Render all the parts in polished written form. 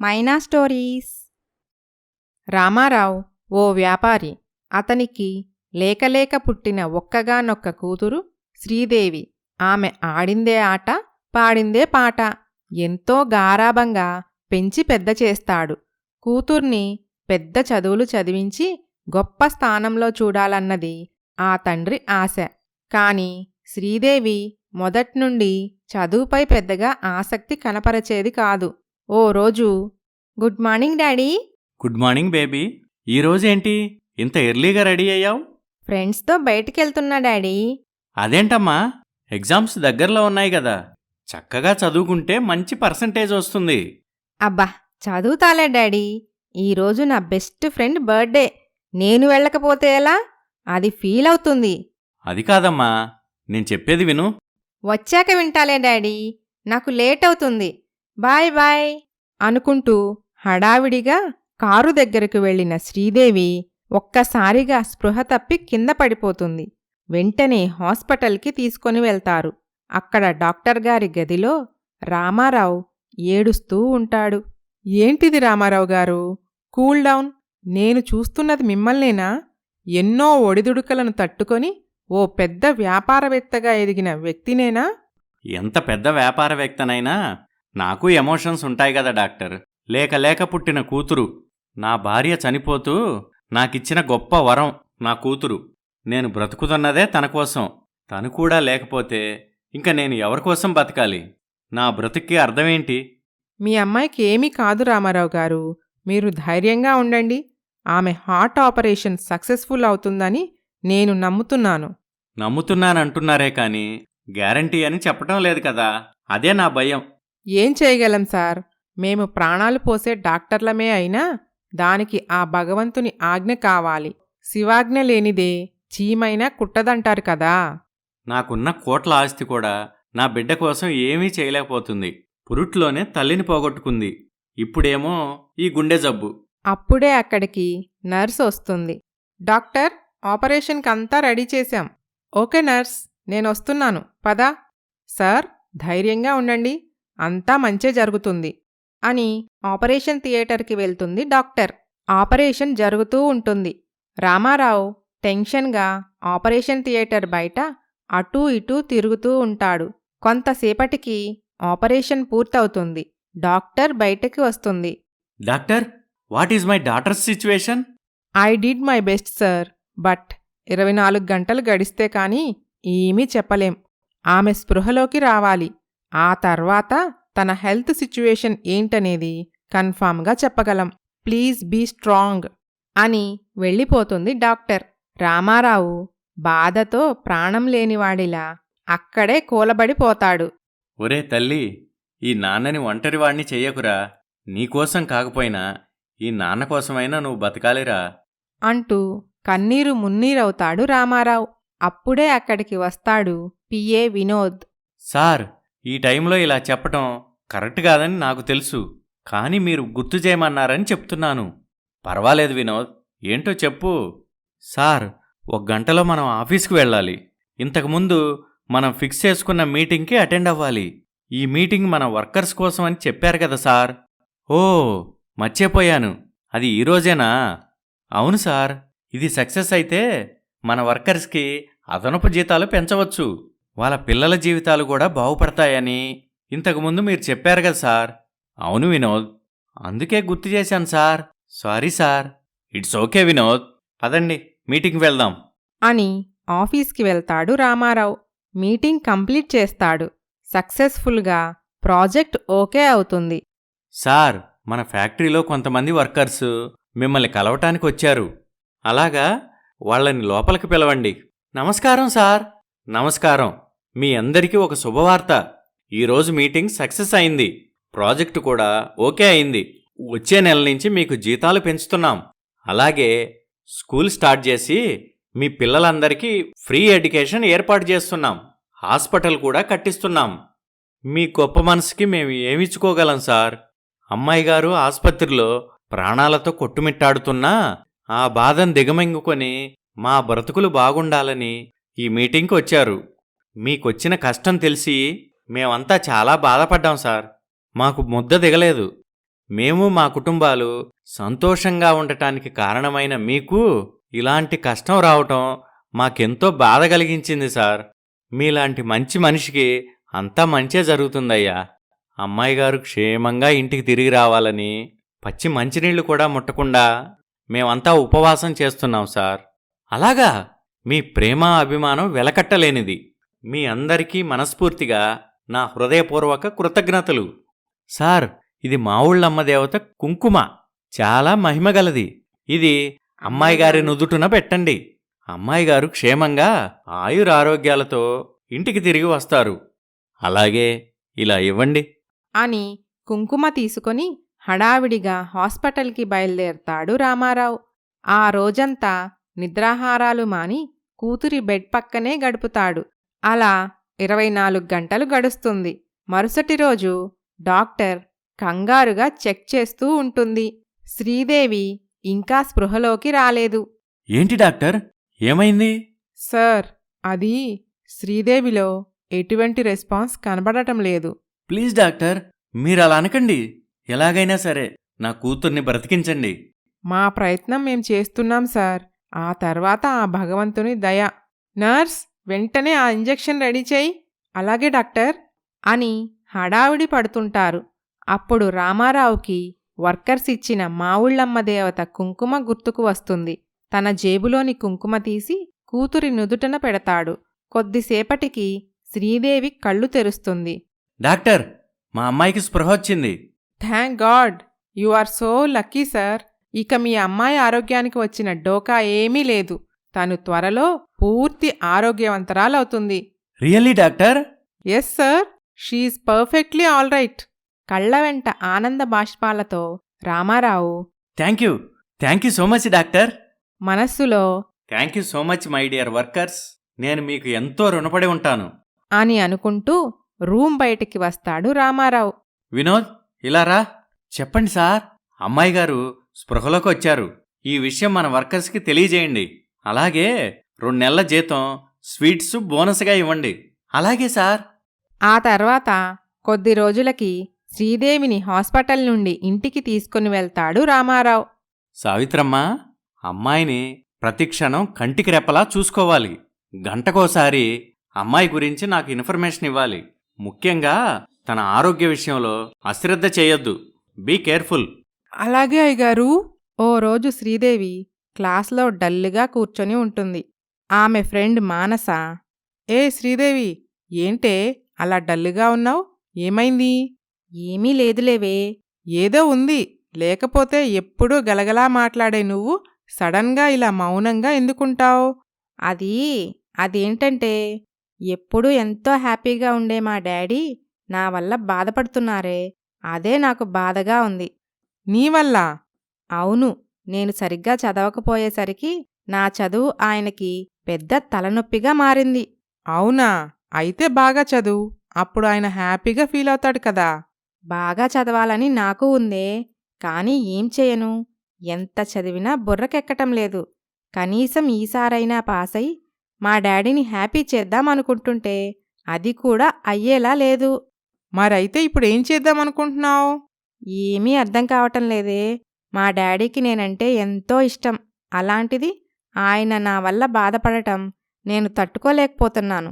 మైనా stories. Ramarao ఓ వ్యాపారి. అతనికి లేకలేక పుట్టిన ఒక్కగానొక్క కూతురు శ్రీదేవి. ఆమె ఆడిందే ఆట, పాడిందే పాట. ఎంతో గారాబంగా పెంచి పెద్ద చేస్తాడు. కూతుర్ని పెద్ద చదువులు చదివించి గొప్ప స్థానంలో చూడాలన్నది ఆ తండ్రి ఆశ. కాని శ్రీదేవి మొదట్నుండి చదువుపై పెద్దగా ఆసక్తి కనపరచేది కాదు. ఓ రోజు, good morning daddy. Good morning baby. ఈరోజేంటి ఇంత ఎర్లీగా రెడీ అయ్యావు? ఫ్రెండ్స్తో బయటికెళ్తున్నా డాడీ. అదేంటమ్మా, ఎగ్జామ్స్ దగ్గరలో ఉన్నాయి కదా. చక్కగా చదువుకుంటే మంచి పర్సంటేజ్ వస్తుంది. అబ్బా, చదువుతాలే డాడీ. ఈరోజు నా బెస్ట్ ఫ్రెండ్ బర్త్డే. నేను వెళ్ళకపోతే ఎలా? అది ఫీల్ అవుతుంది. అది కాదమ్మా, నేను చెప్పేది విను. వచ్చాక వింటాలే డాడీ. నాకు లేట్ అవుతుంది. బాయ్ బాయ్ అనుకుంటూ హడావిడిగా కారు దగ్గరకు వెళ్ళిన శ్రీదేవి ఒక్కసారిగా స్పృహ తప్పి కింద పడిపోతుంది. వెంటనే హాస్పిటల్కి తీసుకొని వెళ్తారు. అక్కడ డాక్టర్గారి గదిలో రామారావు ఏడుస్తూ ఉంటాడు. ఏంటిది రామారావు గారు? Cool down. నేను చూస్తున్నది మిమ్మల్నేనా? ఎన్నో ఒడిదుడుకలను తట్టుకొని ఓ పెద్ద వ్యాపారవేత్తగా ఎదిగిన వ్యక్తినేనా? ఎంత పెద్ద వ్యాపారవేత్తనైనా నాకు ఎమోషన్స్ ఉంటాయి కదా డాక్టర్. లేక పుట్టిన కూతురు. నా భార్య చనిపోతూ నాకిచ్చిన గొప్ప వరం నా కూతురు. నేను బ్రతుకుతున్నదే తన కోసం. తను కూడా లేకపోతే ఇంక నేను ఎవరికోసం బతకాలి? నా బ్రతుక్కి అర్థమేంటి? మీ అమ్మాయికి ఏమీ కాదు రామారావు గారు. మీరు ధైర్యంగా ఉండండి. ఆమె హార్ట్ ఆపరేషన్ సక్సెస్ఫుల్ అవుతుందని నేను నమ్ముతున్నాను. నమ్ముతున్నానంటున్నారే కాని గ్యారంటీ అని చెప్పటం లేదు కదా. అదే నా భయం. ఏం చేయగలం సార్? మేము ప్రాణాలు పోసే డాక్టర్లమే అయినా దానికి ఆ భగవంతుని ఆజ్ఞ కావాలి. శివాజ్ఞ లేనిదే చీమైనా కుట్టదంటారు కదా. నాకున్న కోట్ల ఆస్తి కూడా నా బిడ్డ కోసం ఏమీ చేయలేకపోతుంది. పురుట్లోనే తల్లిని పోగొట్టుకుంది. ఇప్పుడేమో ఈ గుండె జబ్బు. అప్పుడే అక్కడికి నర్స్ వస్తుంది. డాక్టర్, ఆపరేషన్కి అంతా రెడీ చేశాం. ఓకే నర్స్, నేనొస్తున్నాను, పదా. సార్, ధైర్యంగా ఉండండి, అంతా మంచే జరుగుతుంది అని ఆపరేషన్ థియేటర్కి వెళ్తుంది డాక్టర్. ఆపరేషన్ జరుగుతూ ఉంటుంది. రామారావు టెన్షన్గా ఆపరేషన్ థియేటర్ బయట అటూ ఇటూ తిరుగుతూ ఉంటాడు. కొంతసేపటికి ఆపరేషన్ పూర్తవుతుంది. డాక్టర్ బయటకి వస్తుంది. Doctor, what is my daughters situation? I did my best sir, but 24 గంటలు గడిస్తే కానీ ఏమీ చెప్పలేం. ఆమె స్పృహలోకి రావాలి. ఆ తర్వాత తన హెల్త్ సిచ్యువేషన్ ఏంటనేది కన్ఫామ్గా చెప్పగలం. ప్లీజ్ బీ స్ట్రాంగ్ అని వెళ్ళిపోతుంది డాక్టర్. రామారావు బాధతో ప్రాణం లేనివాడిలా అక్కడే కూలబడిపోతాడు. ఒరే తల్లి, ఈ నాన్నని ఒంటరివాణ్ణి చెయ్యకురా. నీకోసం కాకపోయినా ఈ నాన్న కోసమైనా నువ్వు బతకాలిరా అంటూ కన్నీరు మున్నీరవుతాడు రామారావు. అప్పుడే అక్కడికి వస్తాడు పిఏ వినోద్. సార్, ఈ టైంలో ఇలా చెప్పటం కరెక్ట్ కాదని నాకు తెలుసు. కానీ మీరు గుర్తు చేయమన్నారని చెప్తున్నాను. పర్వాలేదు వినోద్, ఏంటో చెప్పు. సార్, 1 గంటలో మనం ఆఫీస్కి వెళ్ళాలి. ఇంతకుముందు మనం ఫిక్స్ చేసుకున్న మీటింగ్కి అటెండ్ అవ్వాలి. ఈ మీటింగ్ మన వర్కర్స్ కోసం అని చెప్పారు కదా సార్. ఓ, మర్చిపోయాను. అది ఈరోజేనా? అవును సార్. ఇది సక్సెస్ అయితే మన వర్కర్స్కి అదనపు జీతాలు పెంచవచ్చు. వాళ్ళ పిల్లల జీవితాలు కూడా బాగుపడతాయని ఇంతకుముందు మీరు చెప్పారు కదా సార్. అవును వినోద్, అందుకే గుర్తు చేశాను sir. Sorry sir. It's okay Vinod, పదండి మీటింగ్ వెళ్దాం అని ఆఫీస్కి వెళ్తాడు రామారావు. మీటింగ్ కంప్లీట్ చేస్తాడు. సక్సెస్ఫుల్గా ప్రాజెక్ట్ ఓకే అవుతుంది. సార్, మన ఫ్యాక్టరీలో కొంతమంది వర్కర్స్ మిమ్మల్ని కలవటానికి వచ్చారు. అలాగా, వాళ్ళని లోపలికి పిలవండి. నమస్కారం సార్. నమస్కారం. మీ అందరికీ ఒక శుభవార్త. ఈరోజు మీటింగ్ సక్సెస్ అయింది. ప్రాజెక్టు కూడా ఓకే అయింది. వచ్చే నెల నుంచి మీకు జీతాలు పెంచుతున్నాం. అలాగే స్కూల్ స్టార్ట్ చేసి మీ పిల్లలందరికీ ఫ్రీ ఎడ్యుకేషన్ ఏర్పాటు చేస్తున్నాం. హాస్పిటల్ కూడా కట్టిస్తున్నాం. మీ గొప్ప మనసుకి మేము ఏమిచ్చుకోగలం సార్? అమ్మాయి గారు ఆసుపత్రిలో ప్రాణాలతో కొట్టుమిట్టాడుతున్నా ఆ బాధను దిగమింగుకొని మా బ్రతుకులు బాగుండాలని ఈ మీటింగ్కి వచ్చారు. మీకొచ్చిన కష్టం తెలిసి మేమంతా చాలా బాధపడ్డాం సార్. మాకు ముద్ద దిగలేదు. మేము మా కుటుంబాలు సంతోషంగా ఉండటానికి కారణమైన మీకు ఇలాంటి కష్టం రావటం మాకెంతో బాధ కలిగించింది సార్. మీలాంటి మంచి మనిషికి అంతా మంచే జరుగుతుందయ్యా. అమ్మాయి గారు క్షేమంగా ఇంటికి తిరిగి రావాలని పచ్చి మంచినీళ్లు కూడా ముట్టకుండా మేమంతా ఉపవాసం చేస్తున్నాం సార్. అలాగా? మీ ప్రేమ అభిమానం వెలకట్టలేనిది. మీ అందరికీ మనస్ఫూర్తిగా నా హృదయపూర్వక కృతజ్ఞతలు. సార్, ఇది మా ఊళ్ళమ్మ దేవత కుంకుమ. చాలా మహిమగలది. ఇది అమ్మాయి గారి నుదుటున పెట్టండి. అమ్మాయి గారు క్షేమంగా ఆయురారోగ్యాలతో ఇంటికి తిరిగి వస్తారు. అలాగే ఇలా ఇవ్వండి అని కుంకుమ తీసుకొని హడావిడిగా హాస్పిటల్కి బయలుదేరతాడు రామారావు. ఆ రోజంతా నిద్రాహారాలు మాని కూతురి బెడ్ పక్కనే గడుపుతాడు. అలా 24 గంటలు గడుస్తుంది. మరుసటి రోజు డాక్టర్ కంగారుగా చెక్ చేస్తూ ఉంటుంది. శ్రీదేవి ఇంకా స్పృహలోకి రాలేదు. ఏంటి డాక్టర్, ఏమైంది? సార్, అది శ్రీదేవిలో ఎటువంటి రెస్పాన్స్ కనబడటం లేదు. ప్లీజ్ డాక్టర్, మీరలా అనకండి. ఎలాగైనా సరే నా కూతుర్ని బ్రతికించండి. మా ప్రయత్నం మేం చేస్తున్నాం సార్. ఆ తర్వాత ఆ భగవంతుని దయ. నర్స్, వెంటనే ఆ ఇంజెక్షన్ రెడీ చేయి. అలాగే డాక్టర్ అని హడావిడి పడుతుంటారు. అప్పుడు రామారావుకి వర్కర్స్ ఇచ్చిన మా ఊళ్ళమ్మ దేవత కుంకుమ గుర్తుకు వస్తుంది. తన జేబులోని కుంకుమ తీసి కూతురి నుదుటన పెడతాడు. కొద్దిసేపటికి శ్రీదేవి కళ్ళు తెరుస్తుంది. డాక్టర్, మా అమ్మాయికి స్పృహ వచ్చింది. Thank God, you are so lucky sir. ఇక మీ అమ్మాయి ఆరోగ్యానికి వచ్చిన డోకా ఏమీ లేదు. తను త్వరలో పూర్తి ఆరోగ్యవంతరాలవుతుంది. Really doctor? Yes sir, she is perfectly all right. కళ్ల వెంట ఆనంద బాష్పాలతో Ramarao thank you so much doctor. మనస్సులో thank you so much my dear workers. నేను మీకు ఎంతో రుణపడి ఉంటాను అని అనుకుంటూ రూమ్ బయటికి వస్తాడు రామారావు. వినోద్, ఇలా రా. చెప్పండి సార్. అమ్మాయి గారు స్పృహలోకి వచ్చారు. ఈ విషయం మన వర్కర్స్కి తెలియజేయండి. అలాగే 2 నెలల జీతం, స్వీట్స్ బోనస్గా ఇవ్వండి. అలాగే సార్. ఆ తర్వాత కొద్ది రోజులకి శ్రీదేవిని హాస్పిటల్ నుండి ఇంటికి తీసుకుని వెళ్తాడు రామారావు. సావిత్రమ్మ, అమ్మాయిని ప్రతిక్షణం కంటికి రెప్పలా చూసుకోవాలి. గంటకోసారి అమ్మాయి గురించి నాకు ఇన్ఫర్మేషన్ ఇవ్వాలి. ముఖ్యంగా తన ఆరోగ్య విషయంలో అశ్రద్ధ చేయొద్దు. Be careful. అలాగే అయ్యగారు. ఓ రోజు శ్రీదేవి క్లాస్లో డల్లుగా కూర్చొని ఉంటుంది. ఆమె ఫ్రెండ్ మానస, ఏ శ్రీదేవి, ఏంటే అలా డల్లుగా ఉన్నావు? ఏమైంది? ఏమీ లేదులేవే. ఏదో ఉంది, లేకపోతే ఎప్పుడూ గలగలా మాట్లాడే నువ్వు సడన్గా ఇలా మౌనంగా ఎందుకుంటావు? అదేంటంటే ఎప్పుడూ ఎంతో హ్యాపీగా ఉండే మా డాడీ నా వల్ల బాధపడుతున్నారే, అదే నాకు బాధగా ఉంది. నీ వల్ల? అవును, నేను సరిగ్గా చదవకపోయేసరికి నా చదువు ఆయనకి పెద్ద తలనొప్పిగా మారింది. అవునా? అయితే బాగా చదువు, అప్పుడు ఆయన హ్యాపీగా ఫీల్ అవుతాడు కదా. బాగా చదవాలని నాకు ఉందే, కానీ ఏం చేయను? ఎంత చదివినా బుర్రకెక్కటం లేదు. కనీసం ఈసారైనా పాసై మా డాడీని హ్యాపీ చేద్దామనుకుంటుంటే అది కూడా అయ్యేలా లేదు. మరైతే ఇప్పుడేం చేద్దామనుకుంటున్నావు? ఏమీ అర్థం కావటం లేదే. మా డాడీకి నేనంటే ఎంతో ఇష్టం. అలాంటిది ఆయన నా వల్ల బాధపడటం నేను తట్టుకోలేకపోతున్నాను.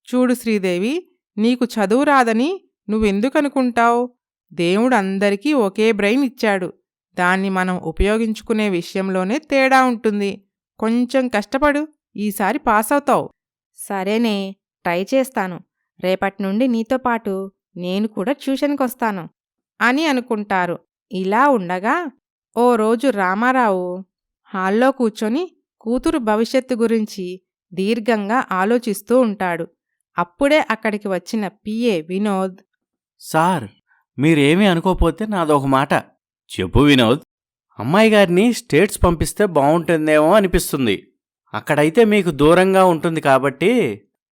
చూడు శ్రీదేవి, నీకు చదువు రాదని నువ్వెందుకనుకుంటావు? దేవుడు అందరికీ ఒకే బ్రెయిన్ ఇచ్చాడు. దాన్ని మనం ఉపయోగించుకునే విషయంలోనే తేడా ఉంటుంది. కొంచెం కష్టపడు, ఈసారి పాస్ అవుతావు. సరేనే, ట్రై చేస్తాను. రేపటి నుండి నీతో పాటు నేను కూడా ట్యూషన్కొస్తాను అని అనుకుంటారు. ఇలా ఉండగా ఓ రోజు రామారావు హాల్లో కూర్చొని కూతురు భవిష్యత్తు గురించి దీర్ఘంగా ఆలోచిస్తూ ఉంటాడు. అప్పుడే అక్కడికి వచ్చిన పిఏ వినోద్, సార్, మీరేమీ అనుకోపోతే నాదొక మాట. చెప్పు వినోద్. అమ్మాయి గారిని స్టేట్స్ పంపిస్తే బావుంటుందేమో అనిపిస్తుంది. అక్కడైతే మీకు దూరంగా ఉంటుంది కాబట్టి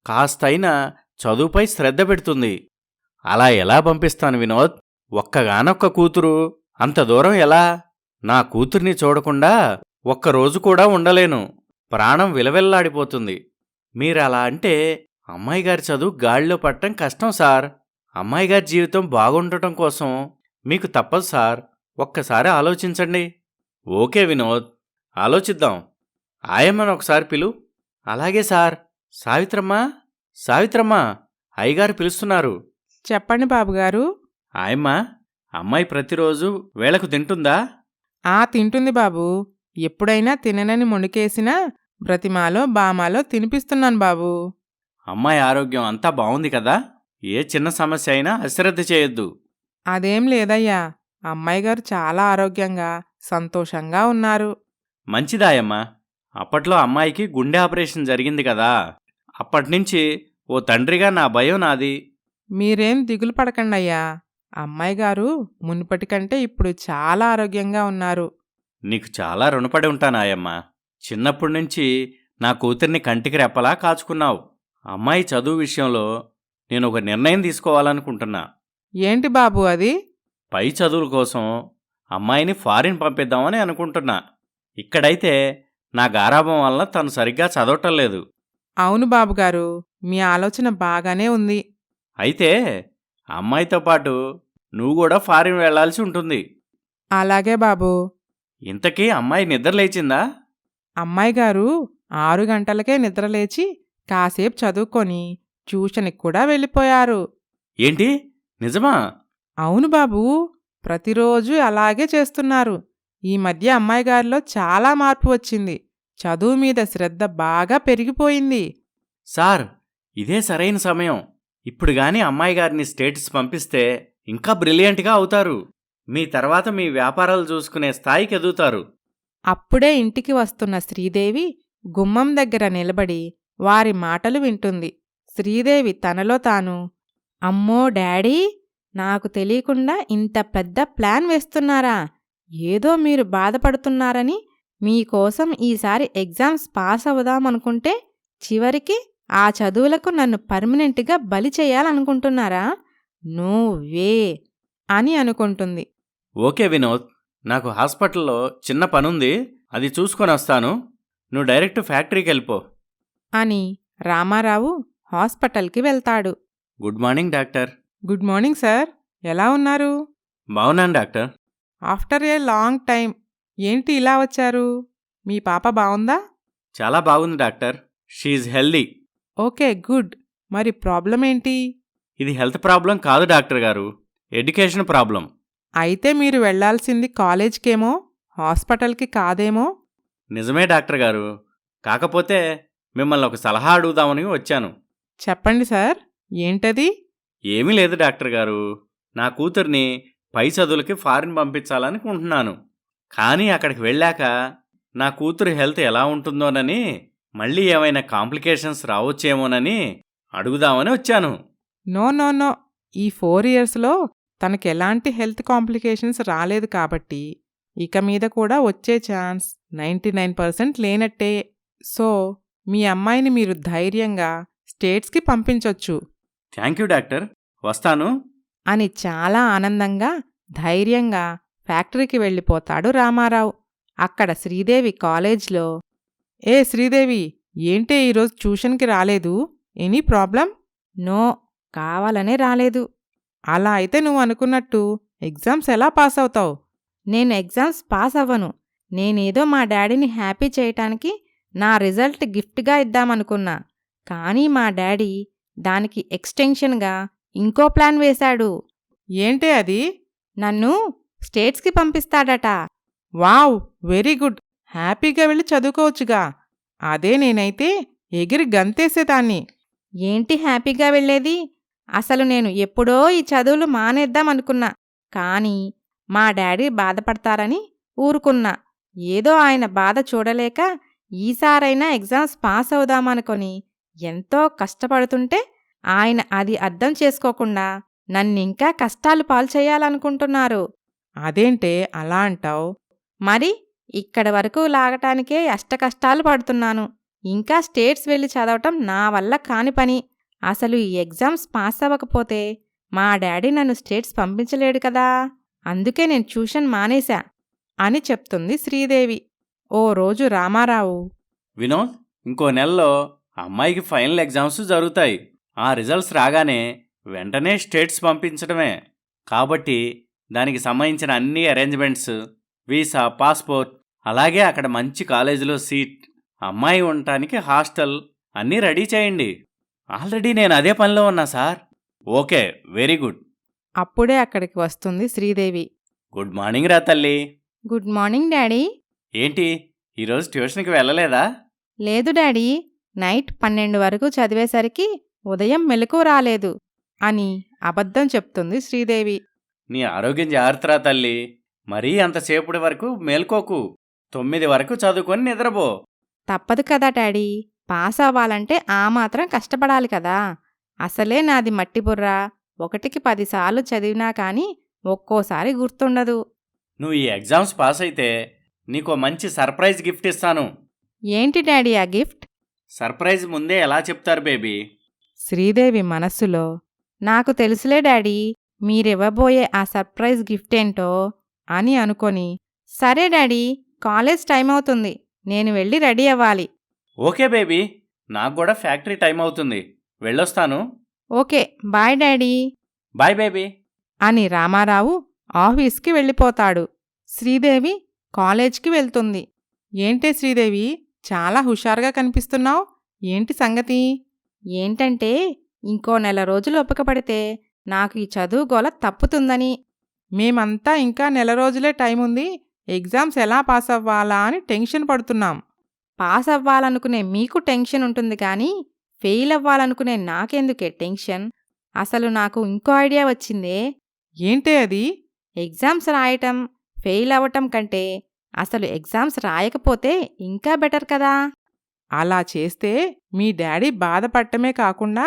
కాస్తైనా చదువుపై శ్రద్ధ పెడుతుంది. అలా ఎలా పంపిస్తాను వినోద్? ఒక్కగానొక్క కూతురు, అంత దూరం ఎలా? నా కూతుర్ని చూడకుండా ఒక్కరోజు కూడా ఉండలేను. ప్రాణం విలవెల్లాడిపోతుంది. మీరలా అంటే అమ్మాయి గారి చదువు గాడిలో పట్టడం కష్టం సార్. అమ్మాయి గారి జీవితం బాగుండటం కోసం మీకు తప్పదు సార్. ఒక్కసారి ఆలోచించండి. ఓకే వినోద్, ఆలోచిద్దాం. ఆయమ్మను ఒకసారి పిలు. అలాగే సార్. సావిత్రమ్మా, సావిత్రమ్మా, అయ్యగారు పిలుస్తున్నారు. చెప్పండి బాబుగారు. ఆయమ్మ, అమ్మాయి ప్రతిరోజు వేళకు తింటుందా? తింటుంది బాబూ. ఎప్పుడైనా తిననని మొండికేసినా బ్రతిమాలో బామాలో తినిపిస్తున్నాను బాబూ. అమ్మాయి ఆరోగ్యం అంతా బావుంది కదా? ఏ చిన్న సమస్య అయినా అశ్రద్ధ చేయొద్దు. అదేం లేదయ్యా. అమ్మాయిగారు చాలా ఆరోగ్యంగా సంతోషంగా ఉన్నారు. మంచిదాయమ్మా. అప్పట్లో అమ్మాయికి గుండె ఆపరేషన్ జరిగింది కదా, అప్పట్నుంచి ఓ తండ్రిగా నా భయం నాది. మీరేం దిగులు పడకండయ్యా. అమ్మాయిగారు మునుపటి కంటే ఇప్పుడు చాలా ఆరోగ్యంగా ఉన్నారు. నీకు చాలా రుణపడి ఉంటానాయమ్మా. చిన్నప్పటినుంచి నా కూతుర్ని కంటికి రెప్పలా కాచుకున్నావు. అమ్మాయి చదువు విషయంలో నేను ఒక నిర్ణయం తీసుకోవాలనుకుంటున్నా. ఏంటి బాబూ అది? పై చదువుల కోసం అమ్మాయిని ఫారిన్ పంపిద్దామని అనుకుంటున్నా. ఇక్కడైతే నా గారాబం వల్ల తను సరిగ్గా చదవటం లేదు. అవును బాబుగారు, మీ ఆలోచన బాగానే ఉంది. అయితే అమ్మాయితో పాటు నువ్వు కూడా ఫారిన్ వెళ్లాల్సి ఉంటుంది. అలాగే బాబూ. ఇంతకీ అమ్మాయి నిద్రలేచిందా? అమ్మాయిగారు 6 గంటలకే నిద్రలేచి కాసేపు చదువుకొని ట్యూషన్కి కూడా వెళ్ళిపోయారు. ఏంటి, నిజమా? అవును బాబూ, ప్రతిరోజు అలాగే చేస్తున్నారు. ఈ మధ్య అమ్మాయిగారిలో చాలా మార్పు వచ్చింది. చదువు మీద శ్రద్ధ బాగా పెరిగిపోయింది. సార్, ఇదే సరైన సమయం. ఇప్పుడు గాని అమ్మాయి గారిని స్టేట్స్ పంపిస్తే ఇంకా బ్రిలియంట్గా అవుతారు. మీ తర్వాత మీ వ్యాపారాలు చూసుకునే స్థాయికి ఎదుగుతారు. అప్పుడే ఇంటికి వస్తున్న శ్రీదేవి గుమ్మం దగ్గర నిలబడి వారి మాటలు వింటుంది. శ్రీదేవి తనలో తాను, అమ్మో డాడీ, నాకు తెలియకుండా ఇంత పెద్ద ప్లాన్ వేస్తున్నారా? ఏదో మీరు బాధపడుతున్నారని మీకోసం ఈసారి ఎగ్జామ్స్ పాస్ అవుదామనుకుంటే చివరికి ఆ చదువులకు నన్ను పర్మనెంట్గా బలి చేయాలనుకుంటున్నారా? నో వే అని అనుకుంటుంది. ఓకే వినోద్, నాకు హాస్పిటల్లో చిన్న పనుంది, అది చూసుకొని వస్తాను. నువ్వు డైరెక్ట్ ఫ్యాక్టరీకి వెళ్ళిపో అని రామారావు హాస్పిటల్కి వెళ్తాడు. Good morning doctor. Good morning sir. ఎలా ఉన్నారు? బావున్నాను doctor. After a long time. ఏంటి ఇలా వచ్చారు? మీ పాప బావుందా? చాలా బాగుంది doctor. She is healthy. Okay, good. మరి ప్రాబ్లం ఏంటి? ఇది హెల్త్ ప్రాబ్లం కాదు డాక్టర్ గారు, ఎడ్యుకేషన్ ప్రాబ్లం. అయితే మీరు వెళ్లాల్సింది కాలేజ్కేమో, హాస్పిటల్కి కాదేమో. నిజమే డాక్టర్ గారు, కాకపోతే మిమ్మల్ని ఒక సలహా అడుగుదామని వచ్చాను. చెప్పండి సార్. ఏంటది? ఏమీ లేదు డాక్టర్ గారు, నా కూతుర్ని పై చదువులకి ఫారిన్ పంపించాలనుకుంటున్నాను. కానీ అక్కడికి వెళ్ళాక నా కూతురు హెల్త్ ఎలా ఉంటుందోనని, మళ్ళీ ఏమైనా కాంప్లికేషన్స్ రావచ్చేమోనని అడుగుదామని వచ్చాను. No no no. ఈ 4 ఇయర్స్లో తనకెలాంటి హెల్త్ కాంప్లికేషన్స్ రాలేదు కాబట్టి ఇక మీద కూడా వచ్చే ఛాన్స్ 99% లేనట్టే. సో మీ అమ్మాయిని మీరు ధైర్యంగా స్టేట్స్కి పంపించొచ్చు థ్యాంక్ యూ డాక్టర్, వస్తాను అని చాలా ఆనందంగా ధైర్యంగా ఫ్యాక్టరీకి వెళ్ళిపోతాడు రామారావు. అక్కడ శ్రీదేవి కాలేజ్లో, ఏ శ్రీదేవి, ఏంటే ఈరోజు ట్యూషన్కి రాలేదు? Any problem? నో, కావాలనే రాలేదు. అలా అయితే నువ్వు అనుకున్నట్టు ఎగ్జామ్స్ ఎలా పాస్ అవుతావు? నేను ఎగ్జామ్స్ పాస్ అవ్వను. నేనేదో మా డాడీని హ్యాపీ చేయటానికి నా రిజల్ట్ గిఫ్ట్గా ఇద్దామనుకున్నా. కానీ మా డాడీ దానికి ఎక్స్టెన్షన్గా ఇంకో ప్లాన్ వేశాడు. ఏంటే అది? నన్ను స్టేట్స్కి పంపిస్తాడట. Wow, very good. హ్యాపీగా వెళ్ళి చదువుకోవచ్చుగా. అదే నేనైతే ఎగిరి గంతేసేదాన్ని. ఏంటి హ్యాపీగా వెళ్ళేది? అసలు నేను ఎప్పుడో ఈ చదువులు మానేద్దామనుకున్నా. కానీ మా డాడీ బాధపడతారని ఊరుకున్నా. ఏదో ఆయన బాధ చూడలేక ఈసారైనా ఎగ్జామ్స్ పాస్ అవుదామనుకొని ఎంతో కష్టపడుతుంటే ఆయన అది అర్థం చేసుకోకుండా నన్నింకా కష్టాలు పాల్చేయాలనుకుంటున్నారు. అదేంటే అలా అంటావు? మరి ఇక్కడి వరకు లాగటానికే అష్టకష్టాలు పడుతున్నాను. ఇంకా స్టేట్స్ వెళ్ళి చదవటం నా వల్ల కాని పని. అసలు ఈ ఎగ్జామ్స్ పాస్ అవ్వకపోతే మా డాడీ నన్ను స్టేట్స్ పంపించలేడు కదా. అందుకే నేను ట్యూషన్ మానేశా అని చెప్తుంది శ్రీదేవి. ఓ రోజు రామారావు, వినోద్, ఇంకో నెలలో అమ్మాయికి ఫైనల్ ఎగ్జామ్స్ జరుగుతాయి. ఆ రిజల్ట్స్ రాగానే వెంటనే స్టేట్స్ పంపించడమే. కాబట్టి దానికి సంబంధించిన అన్ని అరేంజ్మెంట్స్, వీసా, పాస్పోర్ట్, అలాగే అక్కడ మంచి కాలేజీలో సీట్, అమ్మాయి ఉండటానికి హాస్టల్ అన్నీ రెడీ చేయండి. ఆల్రెడీ నేను అదే పనిలో ఉన్నా సార్. Okay, very good. అప్పుడే అక్కడికి వస్తుంది శ్రీదేవి. గుడ్ మార్నింగ్ రా తల్లి. Good morning daddy. ఏంటి ఈరోజు ట్యూషన్కి వెళ్ళలేదా? లేదు డాడీ, నైట్ 12 వరకు చదివేసరికి ఉదయం మెలకువ రాలేదు అని అబద్ధం చెప్తుంది శ్రీదేవి. నీ ఆరోగ్యం జాగ్రత్తరా తల్లి. మరీ అంతసేపటి వరకు మేల్కోకు. 9 వరకు చదువుకొని నిద్రపో. తప్పదు కదా డాడీ, పాస్ అవ్వాలంటే ఆ మాత్రం కష్టపడాలి కదా. అసలే నాది మట్టి బుర్ర, 1కి 10 సార్లు చదివినా కానీ ఒక్కోసారి గుర్తుండదు. నువ్వు ఈ ఎగ్జామ్స్ పాస్ అయితే నీకో మంచి సర్ప్రైజ్ గిఫ్ట్ ఇస్తాను. ఏంటి డాడీ ఆ గిఫ్ట్? సర్ప్రైజ్ ముందే ఎలా చెప్తారు బేబీ? శ్రీదేవి మనస్సులో, నాకు తెలుసులే డాడీ, మీరివ్వబోయే ఆ సర్ప్రైజ్ గిఫ్ట్ ఏంటో అని అనుకొని, సరే డాడీ, కాలేజ్ టైం అవుతుంది, నేను వెళ్ళి రెడీ అవ్వాలి. ఓకే బేబీ, నాకు కూడా ఫ్యాక్టరీ టైం అవుతుంది, వెళ్ళొస్తాను. Okay, bye daddy bye baby. అని రామారావు ఆఫీస్కి వెళ్ళిపోతాడు. శ్రీదేవి కాలేజ్కి వెళ్తుంది. ఏంటే శ్రీదేవి, చాలా హుషారుగా కనిపిస్తున్నావు. ఏంటి సంగతి? ఏంటంటే ఇంకో నెల రోజులు ఓపిక పడితే నాకు ఈ చదువు గోల తప్పుతుందని. మేమంతా ఇంకా నెల రోజులే టైం ఉంది, ఎగ్జామ్స్ ఎలా పాస్ అవ్వాలా అని టెన్షన్ పడుతున్నాం. పాస్ అవ్వాలనుకునే మీకు టెన్షన్ ఉంటుంది కానీ ఫెయిల్ అవ్వాలనుకునే నాకెందుకే టెన్షన్? అసలు నాకు ఇంకో ఐడియా వచ్చిందే. ఏంటే అది? ఎగ్జామ్స్ రాయటం ఫెయిల్ అవ్వటం కంటే అసలు ఎగ్జామ్స్ రాయకపోతే ఇంకా బెటర్ కదా. అలా చేస్తే మీ డాడీ బాధపడటమే కాకుండా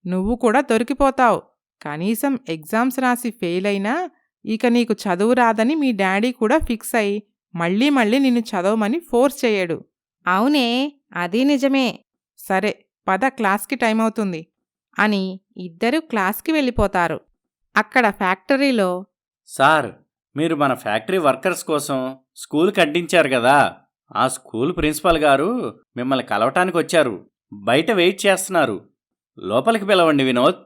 నువ్వు కూడా దొరికిపోతావు. కనీసం ఎగ్జామ్స్ రాసి ఫెయిల్ అయినా ఇక నీకు చదువు రాదని మీ డాడీ కూడా ఫిక్స్ అయి మళ్ళీ మళ్ళీ నిన్ను చదవమని ఫోర్స్ చేయడు. అవునే, అది నిజమే సరే పద, క్లాస్కి టైం అవుతుంది అని ఇద్దరూ క్లాస్కి వెళ్ళిపోతారు. అక్కడ ఫ్యాక్టరీలో, సార్, మీరు మన ఫ్యాక్టరీ వర్కర్స్ కోసం స్కూల్ కట్టించారు కదా, ఆ స్కూల్ ప్రిన్సిపల్ గారు మిమ్మల్ని కలవటానికి వచ్చారు. బయట వెయిట్ చేస్తున్నారు. లోపలికి పిలవండి వినోద్.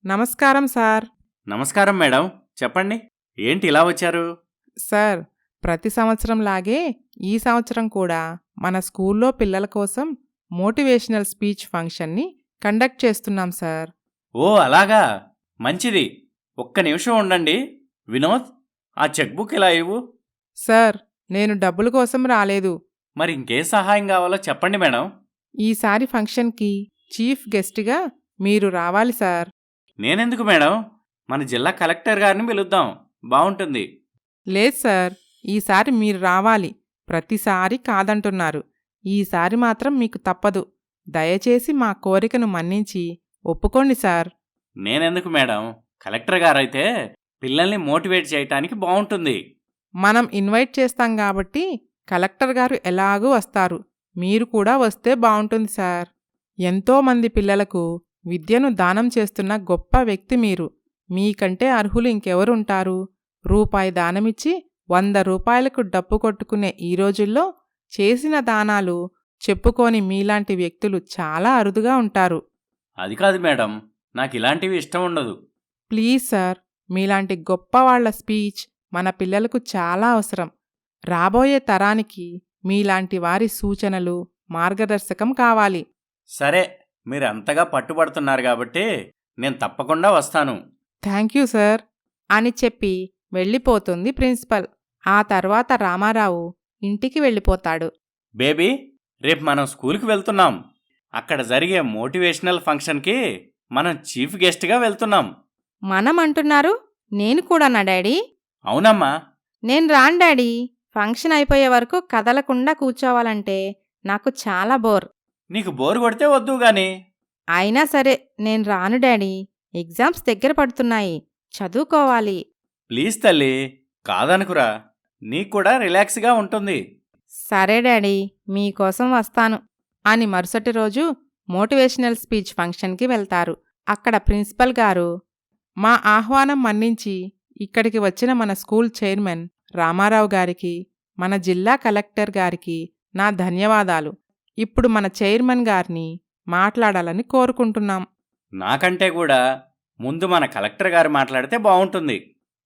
నమస్కారం సార్. నమస్కారం మేడం, చెప్పండి, ఏంటి ఇలా వచ్చారు? సార్, ప్రతి సంవత్సరంలాగే ఈ సంవత్సరం కూడా మన స్కూల్లో పిల్లల కోసం మోటివేషనల్ స్పీచ్ ఫంక్షన్ని కండక్ట్ చేస్తున్నాం సార్. ఓ అలాగా, మంచిది. ఒక్క నిమిషం ఉండండి. వినోద్, ఆ చెక్బుక్ ఇలా ఇవ్వు. సార్, నేను డబ్బుల కోసం రాలేదు. మరి ఇంకేం సహాయం కావాలో చెప్పండి మేడం. ఈసారి ఫంక్షన్కి చీఫ్ గెస్ట్గా మీరు రావాలి సార్. నేనెందుకు మేడం, మన జిల్లా కలెక్టర్ గారిని పిలుద్దాం, బావుంటుంది. లేదు సార్, ఈసారి మీరు రావాలి. ప్రతిసారి కాదంటున్నారు. ఈసారి మాత్రం మీకు తప్పదు. దయచేసి మా కోరికను మన్నించి ఒప్పుకోండి సార్. నేనెందుకు మేడం, కలెక్టర్ గారైతే పిల్లల్ని మోటివేట్ చేయటానికి బావుంటుంది. మనం ఇన్వైట్ చేస్తాం కాబట్టి కలెక్టర్ గారు ఎలాగూ వస్తారు. మీరు కూడా వస్తే బావుంటుంది సార్. ఎంతోమంది పిల్లలకు విద్యను దానం చేస్తున్న గొప్ప వ్యక్తి మీరు. మీకంటే అర్హులు ఇంకెవరుంటారు? రూపాయి దానమిచ్చి 100 రూపాయలకు డప్పు కొట్టుకునే ఈ రోజుల్లో చేసిన దానాలు చెప్పుకోని మీలాంటి వ్యక్తులు చాలా అరుదుగా ఉంటారు. అది కాదు మేడం, నాకు ఇలాంటివి ఇష్టం ఉండదు. ప్లీజ్ సార్, మీలాంటి గొప్పవాళ్ల స్పీచ్ మన పిల్లలకు చాలా అవసరం. రాబోయే తరానికి మీలాంటి వారి సూచనలు, మార్గదర్శకం కావాలి. సరే, మీరు అంతగా పట్టుబడుతున్నారు కాబట్టి నేను తప్పకుండా వస్తాను. థ్యాంక్ యూ సార్ అని చెప్పి వెళ్ళిపోతుంది ప్రిన్సిపల్. ఆ తర్వాత రామారావు ఇంటికి వెళ్ళిపోతాడు. బేబీ, రేపు మనం స్కూల్కి వెళ్తున్నాం. అక్కడ జరిగే మోటివేషనల్ ఫంక్షన్కి మనం చీఫ్ గెస్ట్గా వెళ్తున్నాం. మనం అంటున్నారు, నేను కూడా నా డాడీ? అవునమ్మా. నేను రాను డాడీ. ఫంక్షన్ అయిపోయే వరకు కదలకుండా కూర్చోవాలంటే నాకు చాలా బోర్. నీకు బోరు కొడితే వద్దు గాని. అయినా సరే నేను రాను డాడీ. ఎగ్జామ్స్ దగ్గర పడుతున్నాయి, చదువుకోవాలి. ప్లీజ్ తల్లి, కాదనుకురా, నీకు కూడా రిలాక్స్గా ఉంటుంది. సరే డాడీ, మీకోసం వస్తాను అని మరుసటి రోజు మోటివేషనల్ స్పీచ్ ఫంక్షన్కి వెళ్తారు. అక్కడ ప్రిన్సిపల్ గారు, మా ఆహ్వానం మన్నించి ఇక్కడికి వచ్చిన మన స్కూల్ చైర్మన్ రామారావు గారికి, మన జిల్లా కలెక్టర్ గారికి నా ధన్యవాదాలు. ఇప్పుడు మన చైర్మన్ గారిని మాట్లాడాలని కోరుకుంటున్నాం నాకంటే కూడా ముందు మన కలెక్టర్ గారు మాట్లాడితే బావుంటుంది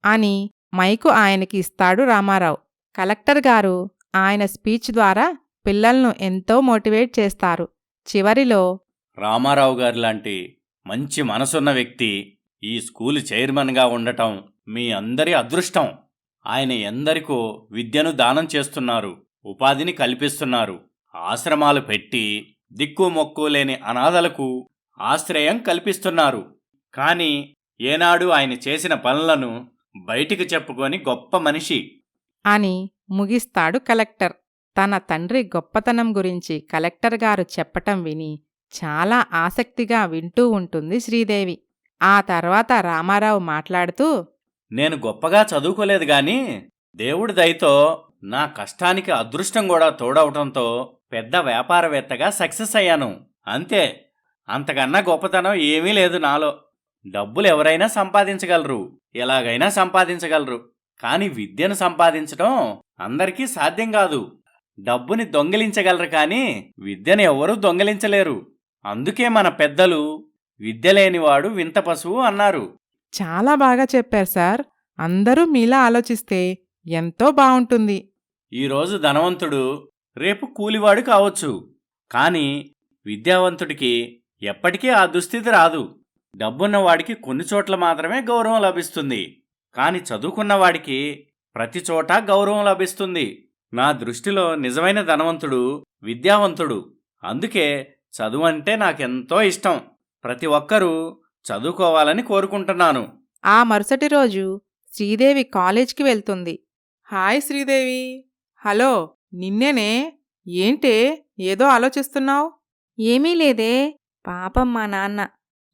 అని మైకు ఆయనకి ఇస్తాడు రామారావు. కలెక్టర్ గారు ఆయన స్పీచ్ ద్వారా పిల్లలను ఎంతో మోటివేట్ చేస్తారు. చివరిలో రామారావు గారు లాంటి మంచి మనసున్న వ్యక్తి ఈ స్కూలు చైర్మన్గా ఉండటం మీ అందరి అదృష్టం. ఆయన ఎందరికో విద్యను దానం చేస్తున్నారు, ఉపాధిని కల్పిస్తున్నారు. ఆశ్రమాలు పెట్టి దిక్కు మొక్కు లేని అనాథలకు ఆశ్రయం కల్పిస్తున్నారు. కానీ ఏనాడు ఆయన చేసిన పనులను బయటికి చెప్పుకొని గొప్ప మనిషి అని ముగిస్తాడు కలెక్టర్. తన తండ్రి గొప్పతనం గురించి కలెక్టర్ గారు చెప్పటం విని చాలా ఆసక్తిగా వింటూ ఉంటుంది శ్రీదేవి. ఆ తర్వాత రామారావు మాట్లాడుతూ, నేను గొప్పగా చదువుకోలేదు గాని దేవుడి దయతో నా కష్టానికి అదృష్టం కూడా తోడవటంతో పెద్ద వ్యాపారవేత్తగా సక్సెస్ అయ్యాను. అంతే, అంతకన్నా గొప్పతనం ఏమీ లేదు నాలో. డబ్బులు ఎవరైనా సంపాదించగలరు, ఎలాగైనా సంపాదించగలరు. కాని విద్యను సంపాదించటం అందరికీ సాధ్యం కాదు. డబ్బుని దొంగిలించగలరు కాని విద్యను ఎవరూ దొంగిలించలేరు. అందుకే మన పెద్దలు విద్య లేనివాడు వింత పశువు అన్నారు. చాలా బాగా చెప్పారు సార్. అందరూ మీలా ఆలోచిస్తే ఎంతో బావుంటుంది. ఈరోజు ధనవంతుడు రేపు కూలివాడు కావచ్చు. కాని విద్యావంతుడికి ఎప్పటికీ ఆ దుస్థితి రాదు. డబ్బున్నవాడికి కొన్ని చోట్ల మాత్రమే గౌరవం లభిస్తుంది. కాని చదువుకున్నవాడికి ప్రతి చోట గౌరవం లభిస్తుంది. నా దృష్టిలో నిజమైన ధనవంతుడు విద్యావంతుడు. అందుకే చదువంటే నాకెంతో ఇష్టం. ప్రతి ఒక్కరూ చదువుకోవాలని కోరుకుంటున్నాను. ఆ మరుసటి రోజు శ్రీదేవి కాలేజ్కి వెళ్తుంది. హాయ్ శ్రీదేవి. హలో, నిన్నేనే. ఏంటే ఏదో ఆలోచిస్తున్నావు? ఏమీ లేదే, పాపం మా నాన్న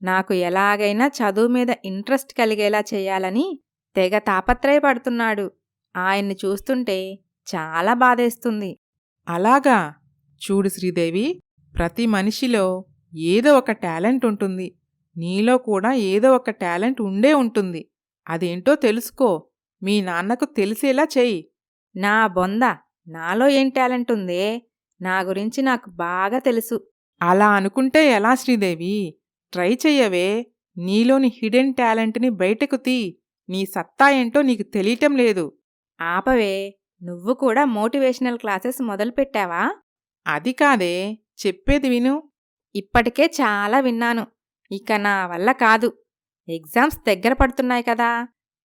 నాకు ఎలాగైనా చదువు మీద ఇంట్రెస్ట్ కలిగేలా చెయ్యాలని తెగ తాపత్రయపడుతున్నాడు. ఆయన్ని చూస్తుంటే చాలా బాధేస్తుంది. అలాగా? చూడు శ్రీదేవి, ప్రతి మనిషిలో ఏదో ఒక టాలెంట్ ఉంటుంది. నీలో కూడా ఏదో ఒక టాలెంట్ ఉండే ఉంటుంది. అదేంటో తెలుసుకో. మీ నాన్నకు తెలిసేలా చెయ్యి. నా బొంద, నాలో ఏం టాలెంట్ ఉందే? నా గురించి నాకు బాగా తెలుసు. అలా అనుకుంటే ఎలా శ్రీదేవి? ట్రై చెయ్యవే. నీలోని హిడెన్ టాలెంట్ని బయటకు తీ. నీ సత్తా ఏంటో నీకు తెలియటం లేదు. ఆపవే, నువ్వు కూడా మోటివేషనల్ క్లాసెస్ మొదలుపెట్టావా? అది కాదే, చెప్పేది విను. ఇప్పటికే చాలా విన్నాను. ఇక నా వల్ల కాదు. ఎగ్జామ్స్ దగ్గర పడుతున్నాయి కదా,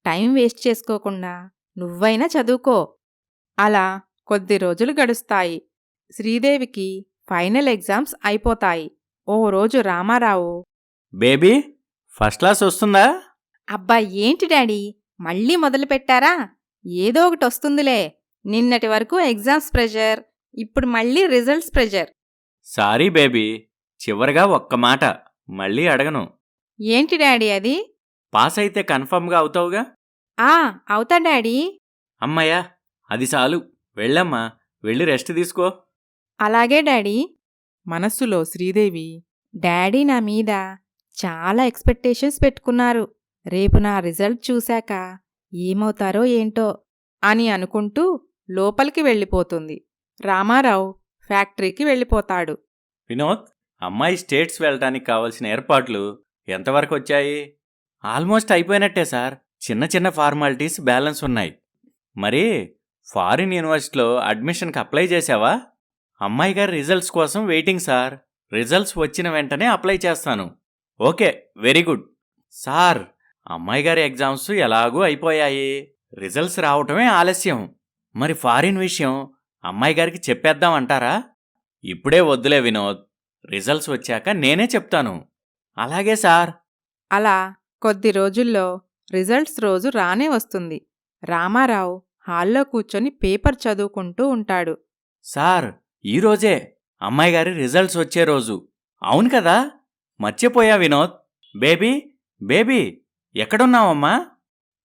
టైం వేస్ట్ చేసుకోకుండా నువ్వైనా చదువుకో. అలా కొద్ది రోజులు గడుస్తాయి. శ్రీదేవికి ఫైనల్ ఎగ్జామ్స్ అయిపోతాయి. ఓ రోజు రామారావు, బేబీ, ఫస్ట్ క్లాస్ వస్తుందా? అబ్బా ఏంటి డాడీ, మళ్ళీ మొదలుపెట్టారా? ఏదో ఒకటి వస్తుందిలే. నిన్నటి వరకు ఎగ్జామ్స్ ప్రెషర్, ఇప్పుడు మళ్ళీ రిజల్ట్స్ ప్రెషర్. సారీ బేబీ, చివరిగా ఒక్క మాట మళ్ళీ అడగను. ఏంటి డాడీ అది? పాస్ అయితే కన్ఫర్మ్గా అవుతావుగా? అవుతా డాడీ. అమ్మయ్యా, అది చాలు. వెళ్ళమ్మా, వెళ్ళి రెస్ట్ తీసుకో. అలాగే డాడీ. మనస్సులో శ్రీదేవి, డాడీ నా మీద చాలా ఎక్స్పెక్టేషన్స్ పెట్టుకున్నారు. రేపు నా రిజల్ట్ చూశాక ఏమవుతారో ఏంటో అని అనుకుంటూ లోపలికి వెళ్ళిపోతుంది. రామారావు ఫ్యాక్టరీకి వెళ్ళిపోతాడు. వినోద్, అమ్మాయి స్టేట్స్ వెళ్ళటానికి కావలసిన ఏర్పాట్లు ఎంతవరకు వచ్చాయి? ఆల్మోస్ట్ అయిపోయినట్టే సార్. చిన్న చిన్న ఫార్మాలిటీస్ బ్యాలెన్స్ ఉన్నాయి. మరి ఫారిన్ యూనివర్సిటీలో అడ్మిషన్కి అప్లై చేశావా? అమ్మాయి గారి రిజల్ట్స్ కోసం వెయిటింగ్ సార్. రిజల్ట్స్ వచ్చిన వెంటనే అప్లై చేస్తాను. Okay, very good. సార్, అమ్మాయి గారి ఎగ్జామ్స్ ఎలాగూ అయిపోయాయి. రిజల్ట్స్ రావటమే ఆలస్యం. మరి ఫారిన్ విషయం అమ్మాయి గారికి చెప్పేద్దామంటారా? ఇప్పుడే వద్దులే వినోద్, రిజల్ట్స్ వచ్చాక నేనే చెప్తాను. అలాగే సార్. అలా కొద్ది రోజుల్లో రిజల్ట్స్ రోజు రానే వస్తుంది. రామారావు హాల్లో కూర్చొని పేపర్ చదువుకుంటూ ఉంటాడు. సార్, ఈరోజే అమ్మాయి గారి రిజల్ట్స్ వచ్చే రోజు. అవును కదా, మర్చిపోయా వినోద్. Baby, baby, ఎక్కడున్నావమ్మా?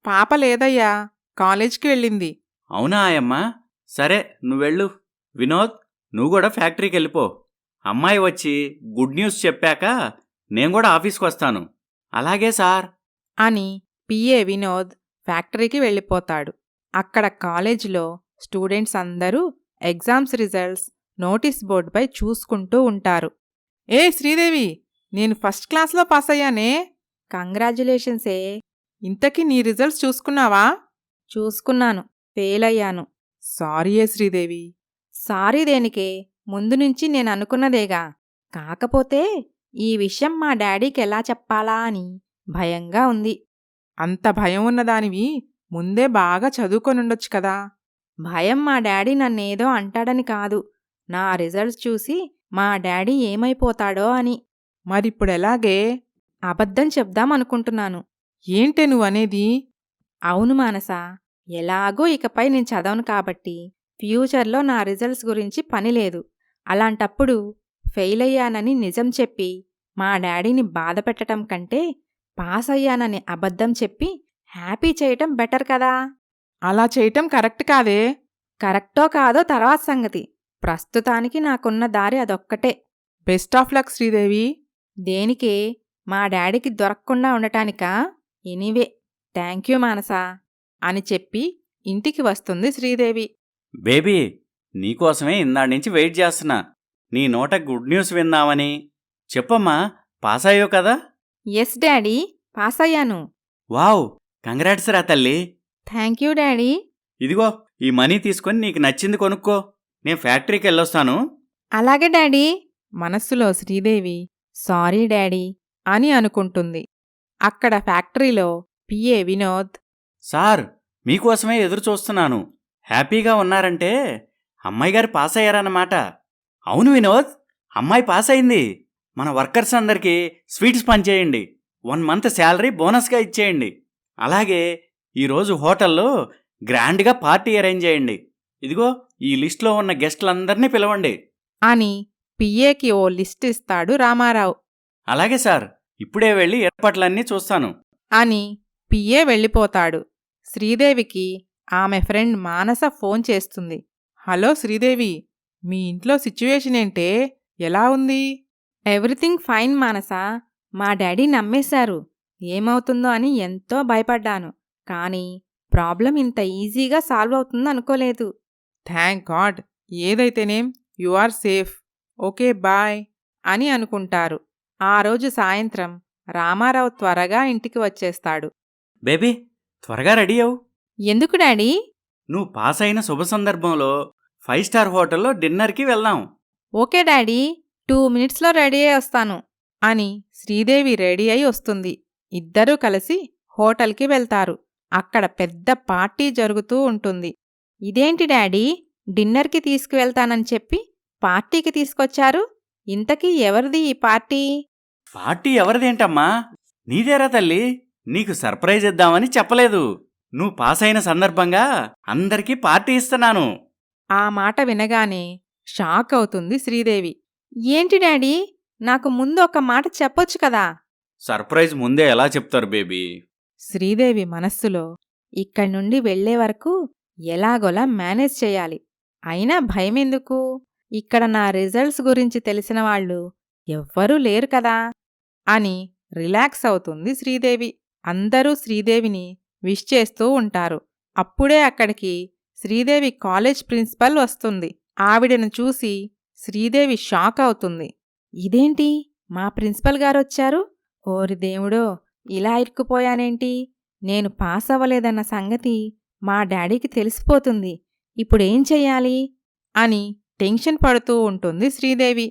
పాప లేదయ్యా, కాలేజ్కి వెళ్ళింది. అవునా ఆయమ్మా? సరే, నువ్వెళ్ళు. వినోద్, నువ్వు కూడా ఫ్యాక్టరీకి వెళ్ళిపో. అమ్మాయి వచ్చి గుడ్ న్యూస్ చెప్పాక నేను కూడా ఆఫీస్కి వస్తాను. అలాగే సార్ అని పిఏ వినోద్ ఫ్యాక్టరీకి వెళ్ళిపోతాడు. అక్కడ కాలేజీలో స్టూడెంట్స్ అందరూ ఎగ్జామ్స్ రిజల్ట్స్ నోటీస్ బోర్డుపై చూసుకుంటూ ఉంటారు. ఏ శ్రీదేవి, నేను ఫస్ట్ క్లాస్లో పాస్ అయ్యానే. కంగ్రాచ్యులేషన్సే. ఇంతకీ నీ రిజల్ట్స్ చూసుకున్నావా? చూసుకున్నాను. ఫెయిలయ్యాను. సారీయే శ్రీదేవి. సారీ దేనికే? ముందు నుంచి నేననుకున్నదేగా. కాకపోతే ఈ విషయం మా డాడీకెలా చెప్పాలా అని భయంగా ఉంది. అంత భయం ఉన్నదానివి ముందే బాగా చదువుకొనుండొచ్చు కదా. భయం మా డాడీ నన్నేదో అంటాడని కాదు, నా రిజల్ట్స్ చూసి మా డాడీ ఏమైపోతాడో అని. మరిప్పుడెలాగే? అబద్ధం చెప్దామనుకుంటున్నాను. ఏంటే నువ్వనేది? అవును మానసా, ఎలాగో ఇకపై నేను చదవను కాబట్టి ఫ్యూచర్లో నా రిజల్ట్స్ గురించి పనిలేదు. అలాంటప్పుడు ఫెయిలయ్యానని నిజం చెప్పి మా డాడీని బాధపెట్టటం కంటే పాస్ అయ్యానని అబద్ధం చెప్పి హ్యాపీ చేయటం బెటర్ కదా. అలా చేయటం కరెక్ట్ కాదే. కరెక్టో కాదో తర్వాత సంగతి. ప్రస్తుతానికి నాకున్న దారి అదొక్కటే. Best of luck Sridevi. దేనికే? మా డాడీకి దొరక్కుండా ఉండటానికా? ఎనీవే, థ్యాంక్యూ మానసా అని చెప్పి ఇంటికి వస్తుంది శ్రీదేవి. బేబీ, నీకోసమే ఇందాడ్నించి వెయిట్ చేస్తున్నా. నీ నోట గుడ్ న్యూస్ విందామని. చెప్పమ్మా, పాస్ అయ్యావు కదా? ఎస్ డాడీ, పాస్ అయ్యాను. వావ్, కంగ్రాట్స్ రా తల్లి. Thank you daddy. ఇదిగో ఈ మనీ తీసుకొని నీకు నచ్చింది కొనుక్కో. నేను ఫ్యాక్టరీకి వెళ్ళొస్తాను. అలాగే డాడీ. మనస్సులో శ్రీదేవి సారీ డాడీ అని అనుకుంటుంది. అక్కడ ఫ్యాక్టరీలో పిఏ వినోద్. సార్, మీకోసమే ఎదురు చూస్తున్నాను. హ్యాపీగా ఉన్నారంటే అమ్మాయి గారు పాస్ అయ్యారన్నమాట. అవును వినోద్, అమ్మాయి పాస్ అయింది. మన వర్కర్స్ అందరికీ స్వీట్స్ పనిచేయండి. 1 మంత్ శాలరీ బోనస్గా ఇచ్చేయండి. అలాగే ఈరోజు హోటల్లో గ్రాండ్గా పార్టీ అరేంజ్ చేయండి. ఇదిగో ఈ లిస్ట్లో ఉన్న గెస్టులందరినీ పిలవండి అని పిఏకి ఓ లిస్ట్ ఇస్తాడు రామారావు. అలాగే సార్, ఇప్పుడే వెళ్ళి ఏర్పాట్లన్నీ చూస్తాను అని పిఏ వెళ్ళిపోతాడు. శ్రీదేవికి ఆమె ఫ్రెండ్ మానస ఫోన్ చేస్తుంది. హలో శ్రీదేవి, మీ ఇంట్లో సిచ్యువేషన్ ఏంటే? ఎలా ఉంది? Everything fine Manasa. మా డాడీ నమ్మేశారు. ఏమవుతుందో అని ఎంతో భయపడ్డాను. కానీ ప్రాబ్లం ఇంత ఈజీగా సాల్వ్ అవుతుందనుకోలేదు. Thank God. ఏదైతేనేం you are safe. Okay bye అని అనుకుంటారు. ఆ రోజు సాయంత్రం రామారావు త్వరగా ఇంటికి వచ్చేస్తాడు. బేబీ, త్వరగా రెడీ అవు. ఎందుకు డాడీ? నువ్వు పాస్ అయిన శుభ సందర్భంలో 5 స్టార్ హోటల్లో డిన్నర్కి వెళ్దాం. ఓకే డాడీ, 2 మినిట్స్లో రెడీ అయి వస్తాను అని శ్రీదేవి రెడీ అయి వస్తుంది. ఇద్దరూ కలిసి హోటల్కి వెళ్తారు. అక్కడ పెద్ద పార్టీ జరుగుతూ ఉంటుంది. ఇదేంటి డాడీ, డిన్నర్కి తీసుకువెళ్తానని చెప్పి పార్టీకి తీసుకొచ్చారు? ఇంతకీ ఎవరిది ఈ పార్టీ? పార్టీ ఎవరిదేంటమ్మా, నీదేరా తల్లి. నీకు సర్ప్రైజ్ ఇద్దామని చెప్పలేదు. నువ్వు పాస్ అయిన సందర్భంగా అందరికీ పార్టీ ఇస్తున్నాను. ఆ మాట వినగానే షాక్ అవుతుంది శ్రీదేవి. ఏంటి డాడీ, నాకు ముందు ఒక మాట చెప్పొచ్చు కదా. సర్ప్రైజ్ ముందే ఎలా చెప్తారు బేబీ? శ్రీదేవి మనస్సులో ఇక్కడి నుండి వెళ్లే వరకు ఎలాగోలా మేనేజ్ చేయాలి. అయినా భయమెందుకు? ఇక్కడ నా రిజల్ట్స్ గురించి తెలిసిన వాళ్ళు ఎవ్వరూ లేరు కదా అని రిలాక్స్ అవుతుంది శ్రీదేవి. అందరూ శ్రీదేవిని విష్ చేస్తూ ఉంటారు. అప్పుడే అక్కడికి శ్రీదేవి కాలేజ్ ప్రిన్సిపల్ వస్తుంది. ఆవిడను చూసి శ్రీదేవి షాక్ అవుతుంది. ఇదేంటి, మా ప్రిన్సిపల్ గారొచ్చారు? ఓరి దేవుడో, ఇలా ఇరుక్కుపోయానేంటి? నేను పాస్ అవ్వలేదన్న సంగతి మా డాడీకి తెలిసిపోతుంది. ఇప్పుడేం చెయ్యాలి అని టెన్షన్ పడుతూ ఉంటుంది Sridevi.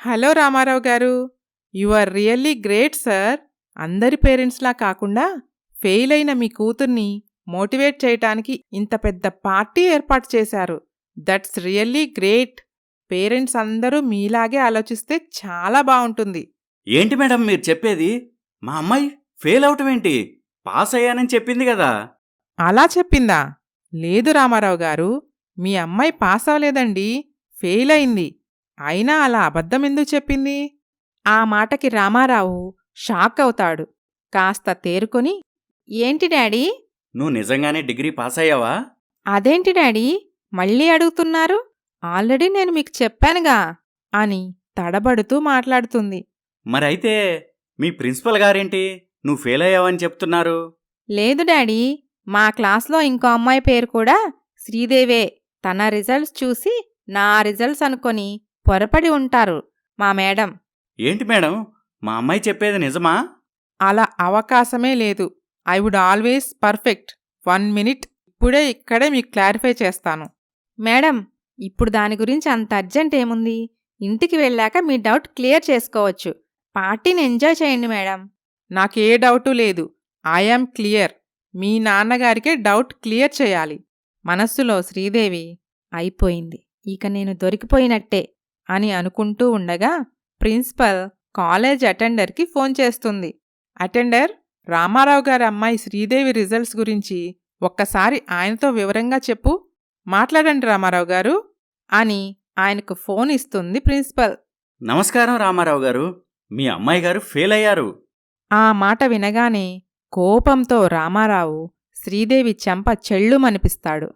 Hello Ramarao garu, you are really great sir. అందరి పేరెంట్స్లా కాకుండా ఫెయిల్ అయిన మీ కూతుర్ని మోటివేట్ చేయటానికి ఇంత పెద్ద పార్టీ ఏర్పాటు చేశారు. That's really great. పేరెంట్స్ అందరూ మీలాగే ఆలోచిస్తే చాలా బావుంటుంది. ఏంటి మేడం మీరు చెప్పేది? మా అమ్మాయి ఫెయిల్ అవటమేంటి? పాస్ అయ్యానని చెప్పింది కదా. అలా చెప్పిందా? లేదు రామారావు గారు, మీ అమ్మాయి పాస్ అవ్వలేదండి, ఫెయిల్ అయింది. అయినా అలా అబద్ధమెందుకు చెప్పింది? ఆ మాటకి రామారావు షాక్ అవుతాడు. కాస్త తేరుకొని, ఏంటి డాడీ? నువ్వు నిజంగానే డిగ్రీ పాస్ అయ్యావా? అదేంటి డాడీ, మళ్ళీ అడుగుతున్నారు? ఆల్రెడీ నేను మీకు చెప్పానుగా అని తడబడుతూ మాట్లాడుతుంది. మరైతే మీ ప్రిన్సిపల్ గారేంటి నువ్వు ఫెయిల్ అయ్యావని చెప్తున్నారు? లేదు డాడీ, మా క్లాస్లో ఇంకో అమ్మాయి పేరు కూడా శ్రీదేవే. తన రిజల్ట్స్ చూసి నా రిజల్ట్స్ అనుకొని పొరపడి ఉంటారు మా మేడం. ఏంటి మేడం, మా అమ్మాయి చెప్పేది నిజమా? అలా అవకాశమే లేదు. I would always perfect. 1 minute ఇప్పుడే ఇక్కడే మీకు క్లారిఫై చేస్తాను. మేడం, ఇప్పుడు దాని గురించి అంత అర్జెంట్ ఏముంది? ఇంటికి వెళ్ళాక మీ డౌట్ క్లియర్ చేసుకోవచ్చు. పార్టీని ఎంజాయ్ చేయండి మేడం. నాకే డౌటు లేదు. I'm clear. మీ నాన్నగారికే డౌట్ క్లియర్ చేయాలి. మనస్సులో శ్రీదేవి అయిపోయింది, ఇక నేను దొరికిపోయినట్టే అని అనుకుంటూ ఉండగా ప్రిన్సిపల్ కాలేజ్ అటెండర్కి ఫోన్ చేస్తుంది. అటెండర్, రామారావు గారి అమ్మాయి శ్రీదేవి రిజల్ట్స్ గురించి ఒక్కసారి ఆయనతో వివరంగా చెప్పు. మాట్లాడండి రామారావు గారు అని ఆయనకు ఫోన్ ఇస్తుంది ప్రిన్సిపల్. నమస్కారం రామారావు గారు, మీ అమ్మాయి గారు ఫెయిల్ అయ్యారు. ఆ మాట వినగానే కోపంతో రామారావు శ్రీదేవి చెంప చెళ్ళుమనిపిస్తాడు.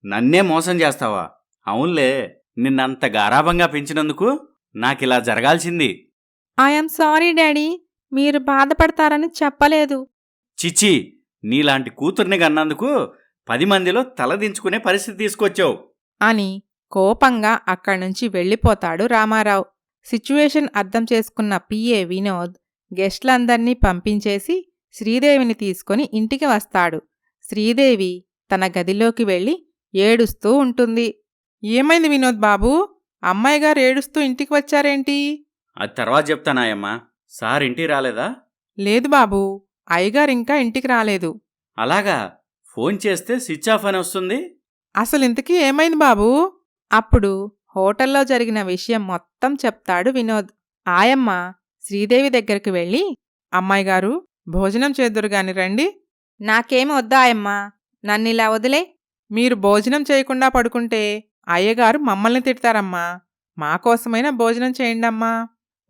నన్నే మోసం చేస్తావా? అవునులే, నిన్నంత గారాబంగా పెంచినందుకు నాకిలా జరగాల్సింది. ఐఎమ్ సారీ డాడీ, మీరు బాధపడతారని చెప్పలేదు. చిచ్చి, నీలాంటి కూతుర్ని కన్నందుకు 10 మందిలో తలదించుకునే పరిస్థితి తీసుకొచ్చావు అని కోపంగా అక్కడ్నుంచి వెళ్ళిపోతాడు రామారావు. సిచ్యువేషన్ అర్థం చేసుకున్న పిఏ వినోద్ గెస్ట్లందర్నీ పంపించేసి శ్రీదేవిని తీసుకొని ఇంటికి వస్తాడు. శ్రీదేవి తన గదిలోకి వెళ్ళి ఏడుస్తూ ఉంటుంది. ఏమైంది వినోద్ బాబూ? అమ్మాయి గారు ఏడుస్తూ ఇంటికి వచ్చారేంటి? అది తర్వాత చెప్తానాయమ్మా. సార్ ఇంటికి రాలేదా? లేదు బాబూ, అయ్యగారింకా ఇంటికి రాలేదు. అలాగా? ఫోన్ చేస్తే స్విచ్ ఆఫ్ అని వస్తుంది. అసలింతకీ ఏమైంది బాబూ? అప్పుడు హోటల్లో జరిగిన విషయం మొత్తం చెప్తాడు వినోద్. ఆయమ్మ శ్రీదేవి దగ్గరికి వెళ్ళి, అమ్మాయి గారు, భోజనం చేద్దురుగాని రండి. నాకేం వద్దా ఆయమ్మా, నన్నిలా వదిలే. మీరు భోజనం చేయకుండా పడుకుంటే అయ్యగారు మమ్మల్ని తిడతారమ్మా. మాకోసమైనా భోజనం చేయండమ్మా.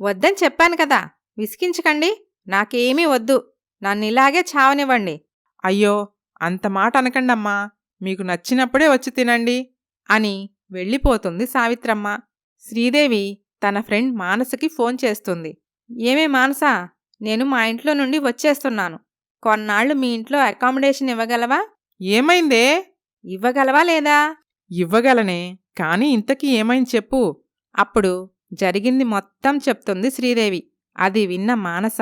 వద్దని చెప్పాను కదా, విసిగించకండి. నాకేమీ వద్దు, నన్నిలాగే చావనివ్వండి. అయ్యో, అంత మాట అనకండమ్మా. మీకు నచ్చినప్పుడే వచ్చి తినండి అని వెళ్ళిపోతుంది సావిత్రమ్మ. శ్రీదేవి తన ఫ్రెండ్ మానసకి ఫోన్ చేస్తుంది. ఏమే మానసా, నేను మా ఇంట్లో నుండి వచ్చేస్తున్నాను. కొన్నాళ్లు మీ ఇంట్లో అకామిడేషన్ ఇవ్వగలవా? ఏమైందే? ఇవ్వగలవా లేదా? ఇవ్వగలనే, కాని ఇంతకీ ఏమైంది చెప్పు. అప్పుడు జరిగింది మొత్తం చెప్తుంది శ్రీదేవి. అది విన్న మానస,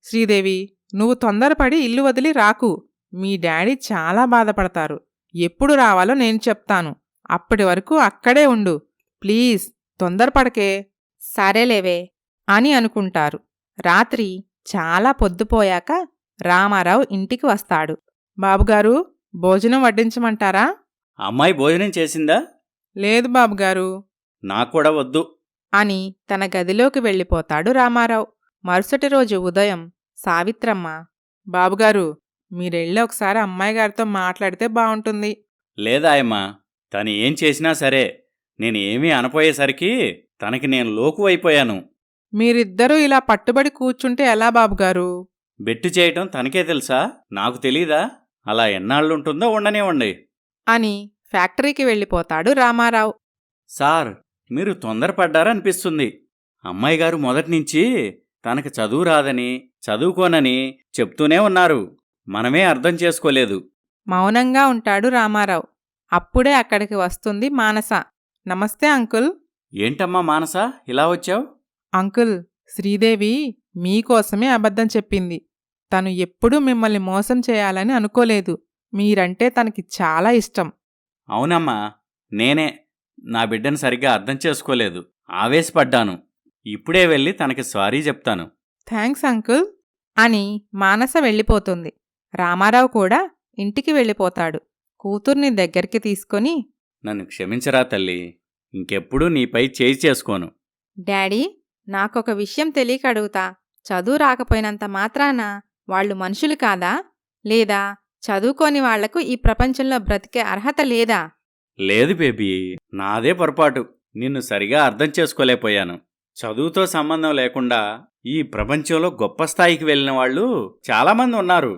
శ్రీదేవి, నువ్వు తొందరపడి ఇల్లు వదిలి రాకు. మీ డాడీ చాలా బాధపడతారు. ఎప్పుడు రావాలో నేను చెప్తాను. అప్పటి వరకు అక్కడే ఉండు. ప్లీజ్ తొందరపడకే. సరేలేవే అని అనుకుంటారు. రాత్రి చాలా పొద్దుపోయాక రామారావు ఇంటికి వస్తాడు. బాబుగారు, భోజనం వడ్డించమంటారా? అమ్మాయి భోజనం చేసిందా? లేదు బాబుగారు. నాక్కూడా వద్దు అని తన గదిలోకి వెళ్ళిపోతాడు రామారావు. మరుసటి రోజు ఉదయం సావిత్రమ్మ, బాబుగారు, మీరెళ్ళి ఒకసారి అమ్మాయి గారితో మాట్లాడితే బావుంటుంది. లేదాయమ్మా, తను ఏం చేసినా సరే నేను ఏమీ అనపోయేసరికి తనకి నేను లోకు అయిపోయాను. మీరిద్దరూ ఇలా పట్టుబడి కూర్చుంటే ఎలా బాబుగారు? బెట్టు చేయటం తనకే తెలుసా? నాకు తెలీదా? అలా ఎన్నాళ్ళుంటుందో ఉండనివ్వండి. అని ఫ్యాక్టరీకి వెళ్ళిపోతాడు రామారావు. సార్, మీరు తొందరపడ్డారనిపిస్తుంది. అమ్మాయి గారు మొదటినుంచి తనకు చదువు రాదని, చదువుకోనని చెప్తూనే ఉన్నారు. మనమే అర్థం చేసుకోలేదు. మౌనంగా ఉంటాడు రామారావు. అప్పుడే అక్కడికి వస్తుంది మానస. నమస్తే అంకుల్. ఏంటమ్మా మానస, ఇలా వచ్చావు? అంకుల్, శ్రీదేవి మీకోసమే అబద్ధం చెప్పింది. తను ఎప్పుడూ మిమ్మల్ని మోసం చేయాలని అనుకోలేదు. మీరంటే తనకి చాలా ఇష్టం. అవునమ్మా, నేనే నా బిడ్డను సరిగ్గా అర్థం చేసుకోలేదు. ఆవేశపడ్డాను. ఇప్పుడే వెళ్ళి తనకి సారీ చెప్తాను. థ్యాంక్స్ అంకుల్ అని మానస వెళ్ళిపోతుంది. రామారావు కూడా ఇంటికి వెళ్ళిపోతాడు. కూతుర్ని దగ్గరికి తీసుకొని, నన్ను క్షమించరా తల్లి, ఇంకెప్పుడూ నీపై చేయి చేసుకోను. డాడీ, నాకొక విషయం తెలియక అడుగుతా. చదువు రాకపోయినంత మాత్రాన వాళ్ళు మనుషులు కాదా? లేదా చదువుకోని వాళ్లకు ఈ ప్రపంచంలో బ్రతికే అర్హత లేదా? లేదు బేబీ, నాదే పొరపాటు. నిన్ను సరిగా అర్థం చేసుకోలేకపోయాను. చదువుతో సంబంధం లేకుండా ఈ ప్రపంచంలో గొప్ప స్థాయికి వెళ్ళిన వాళ్ళు చాలామంది ఉన్నారు.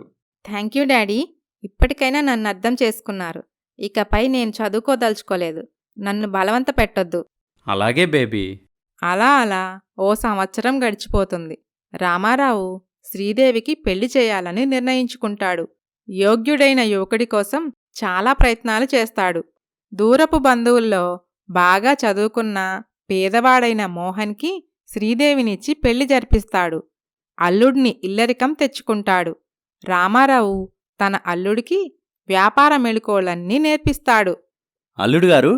థ్యాంక్ యూ డాడీ, ఇప్పటికైనా నన్ను అర్థం చేసుకున్నారు. ఇకపై నేను చదువుకోదలుచుకోలేదు. నన్ను బలవంత పెట్టొద్దు. అలాగే బేబీ. అలా అలా ఓ సంవత్సరం గడిచిపోతుంది. రామారావు శ్రీదేవికి పెళ్లి చేయాలని నిర్ణయించుకుంటాడు. యోగ్యుడైన యువకుడి కోసం చాలా ప్రయత్నాలు చేస్తాడు. దూరపు బంధువుల్లో బాగా చదువుకున్న పేదవాడైన మోహన్కి శ్రీదేవినిచ్చి పెళ్లి జరిపిస్తాడు. అల్లుడిని ఇల్లరికం తెచ్చుకుంటాడు. రామారావు తన అల్లుడికి వ్యాపార మెళుకువలన్నీ నేర్పిస్తాడు. అల్లుడు గారు,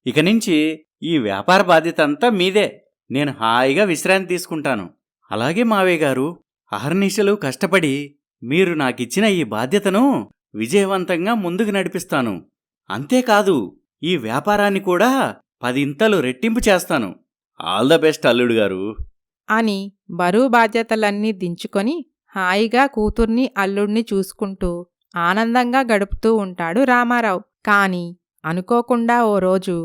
ఇక నుంచి ఈ వ్యాపార బాధ్యత అంతా మీదే. నేను హాయిగా విశ్రాంతి తీసుకుంటాను. అలాగే మావయ్య గారు, అహర్నిశలు కష్టపడి మీరు నాకిచ్చిన ఈ బాధ్యతను విజయవంతంగా ముందుకు నడిపిస్తాను. అంతేకాదు, ఈ వ్యాపారాన్ని కూడా 10 ఇంతలు రెట్టింపు చేస్తాను. ఆల్ ద బెస్ట్ అల్లుడు గారు. అని బరువు బాధ్యతలన్నీ దించుకొని హాయిగా కూతుర్ని అల్లుడిని చూసుకుంటూ ఆనందంగా గడుపుతూ ఉంటాడు రామారావు. కాని అనుకోకుండా ఓ రోజు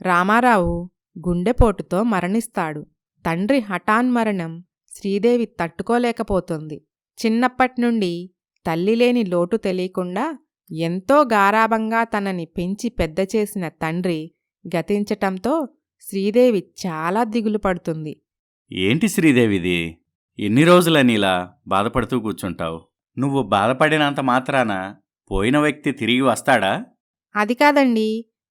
రామారావు గుండెపోటుతో మరణిస్తాడు. తండ్రి హఠాన్మరణం శ్రీదేవి తట్టుకోలేకపోతుంది. చిన్నప్పట్నుండి తల్లిలేని లోటు తెలియకుండా ఎంతో గారాబంగా తనని పెంచి పెద్దచేసిన తండ్రి గతించటంతో శ్రీదేవి చాలా దిగులు పడుతుంది. ఏంటి శ్రీదేవిది? ఎన్ని రోజులని ఇలా బాధపడుతూ కూర్చుంటావు? నువ్వు బాధపడినంత మాత్రాన పోయిన వ్యక్తి తిరిగి వస్తాడా? అది కాదండి,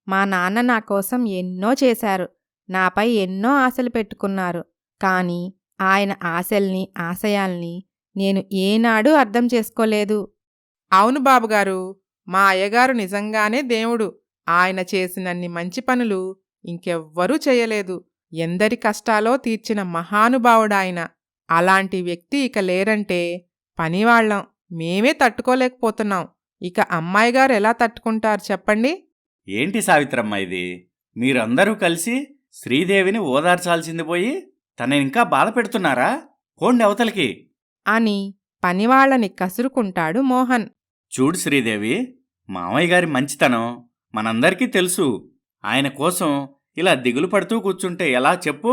మా నాన్న నా కోసం ఎన్నో చేశారు. నాపై ఎన్నో ఆశలు పెట్టుకున్నారు. కాని ఆయన ఆశల్ని, ఆశయాల్ని నేను ఏనాడూ అర్థం చేసుకోలేదు. అవును బాబుగారు, మా అయ్యగారు నిజంగానే దేవుడు. ఆయన చేసినన్ని మంచి పనులు ఇంకెవ్వరూ చెయ్యలేదు. ఎందరి కష్టాలో తీర్చిన మహానుభావుడాయన. అలాంటి వ్యక్తి ఇక లేరంటే పనివాళ్లం మేమే తట్టుకోలేకపోతున్నాం. ఇక అమ్మాయిగారు ఎలా తట్టుకుంటారు చెప్పండి? ఏంటి సావిత్రమ్మ ఇది? మీరందరూ కలిసి శ్రీదేవిని ఓదార్చాల్సింది పోయి తననింకా బాధ పెడుతున్నారా? పోండి అవతలికి అని పనివాళ్లని కసురుకుంటాడు మోహన్. చూడు శ్రీదేవి, మామయ్య గారి మంచితనం మనందరికీ తెలుసు. ఆయన కోసం ఇలా దిగులు పడుతూ కూర్చుంటే ఎలా చెప్పు?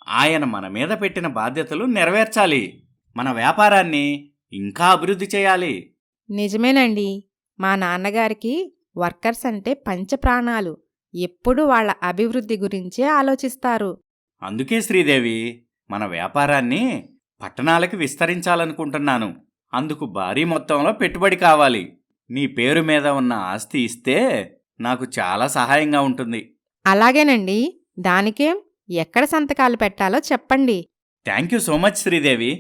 ఆయన మన మీద పెట్టిన బాధ్యతలు నెరవేర్చాలి. మన వ్యాపారాన్ని ఇంకా అభివృద్ధి చేయాలి. నిజమేనండి, మా నాన్నగారికి వర్కర్స్ అంటే పంచప్రాణాలు. ఎప్పుడూ వాళ్ల అభివృద్ధి గురించే ఆలోచిస్తారు. అందుకే శ్రీదేవి, మన వ్యాపారాన్ని పట్టణాలకి విస్తరించాలనుకుంటున్నాను. అందుకు భారీ మొత్తంలో పెట్టుబడి కావాలి. నీ పేరు మీద ఉన్న ఆస్తి ఇస్తే నాకు చాలా సహాయంగా ఉంటుంది. అలాగేనండి, దానికేం, ఎక్కడ సంతకాలు పెట్టాలో చెప్పండి thank you so much Sridevi.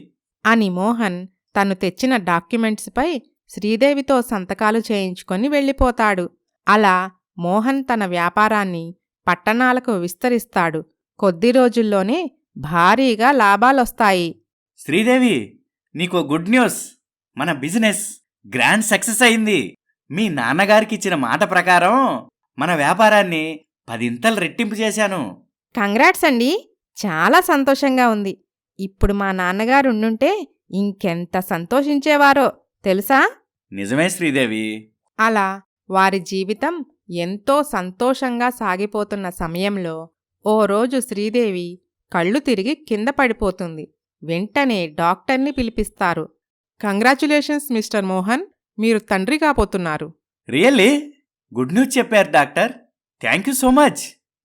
అని మోహన్ తను తెచ్చిన డాక్యుమెంట్స్పై శ్రీదేవితో సంతకాలు చేయించుకొని వెళ్ళిపోతాడు. అలా మోహన్ తన వ్యాపారాన్ని పట్టణాలకు విస్తరిస్తాడు. కొద్ది రోజుల్లోనే భారీగా లాభాలొస్తాయి. శ్రీదేవి, నీకో గుడ్ న్యూస్. మన బిజినెస్ గ్రాండ్ సక్సెస్ అయింది. మీ నాన్నగారికిచ్చిన మాట ప్రకారం మన వ్యాపారాన్ని 10 ఇంతలు రెట్టింపు చేశాను. కంగ్రాట్స్ అండి, చాలా సంతోషంగా ఉంది. ఇప్పుడు మా నాన్నగారు ఉండుంటే ఇంకెంత సంతోషించేవారో తెలుసా? నిజమే శ్రీదేవి. అలా వారి జీవితం ఎంతో సంతోషంగా సాగిపోతున్న సమయంలో ఓ రోజు శ్రీదేవి కళ్ళు తిరిగి కింద పడిపోతుంది. వెంటనే డాక్టర్ని పిలిపిస్తారు. కంగ్రాచ్యులేషన్స్ మిస్టర్ మోహన్, మీరు తండ్రి కాబోతున్నారు. రియల్లీ? గుడ్ న్యూస్ చెప్పారు doctor. Thank you so much.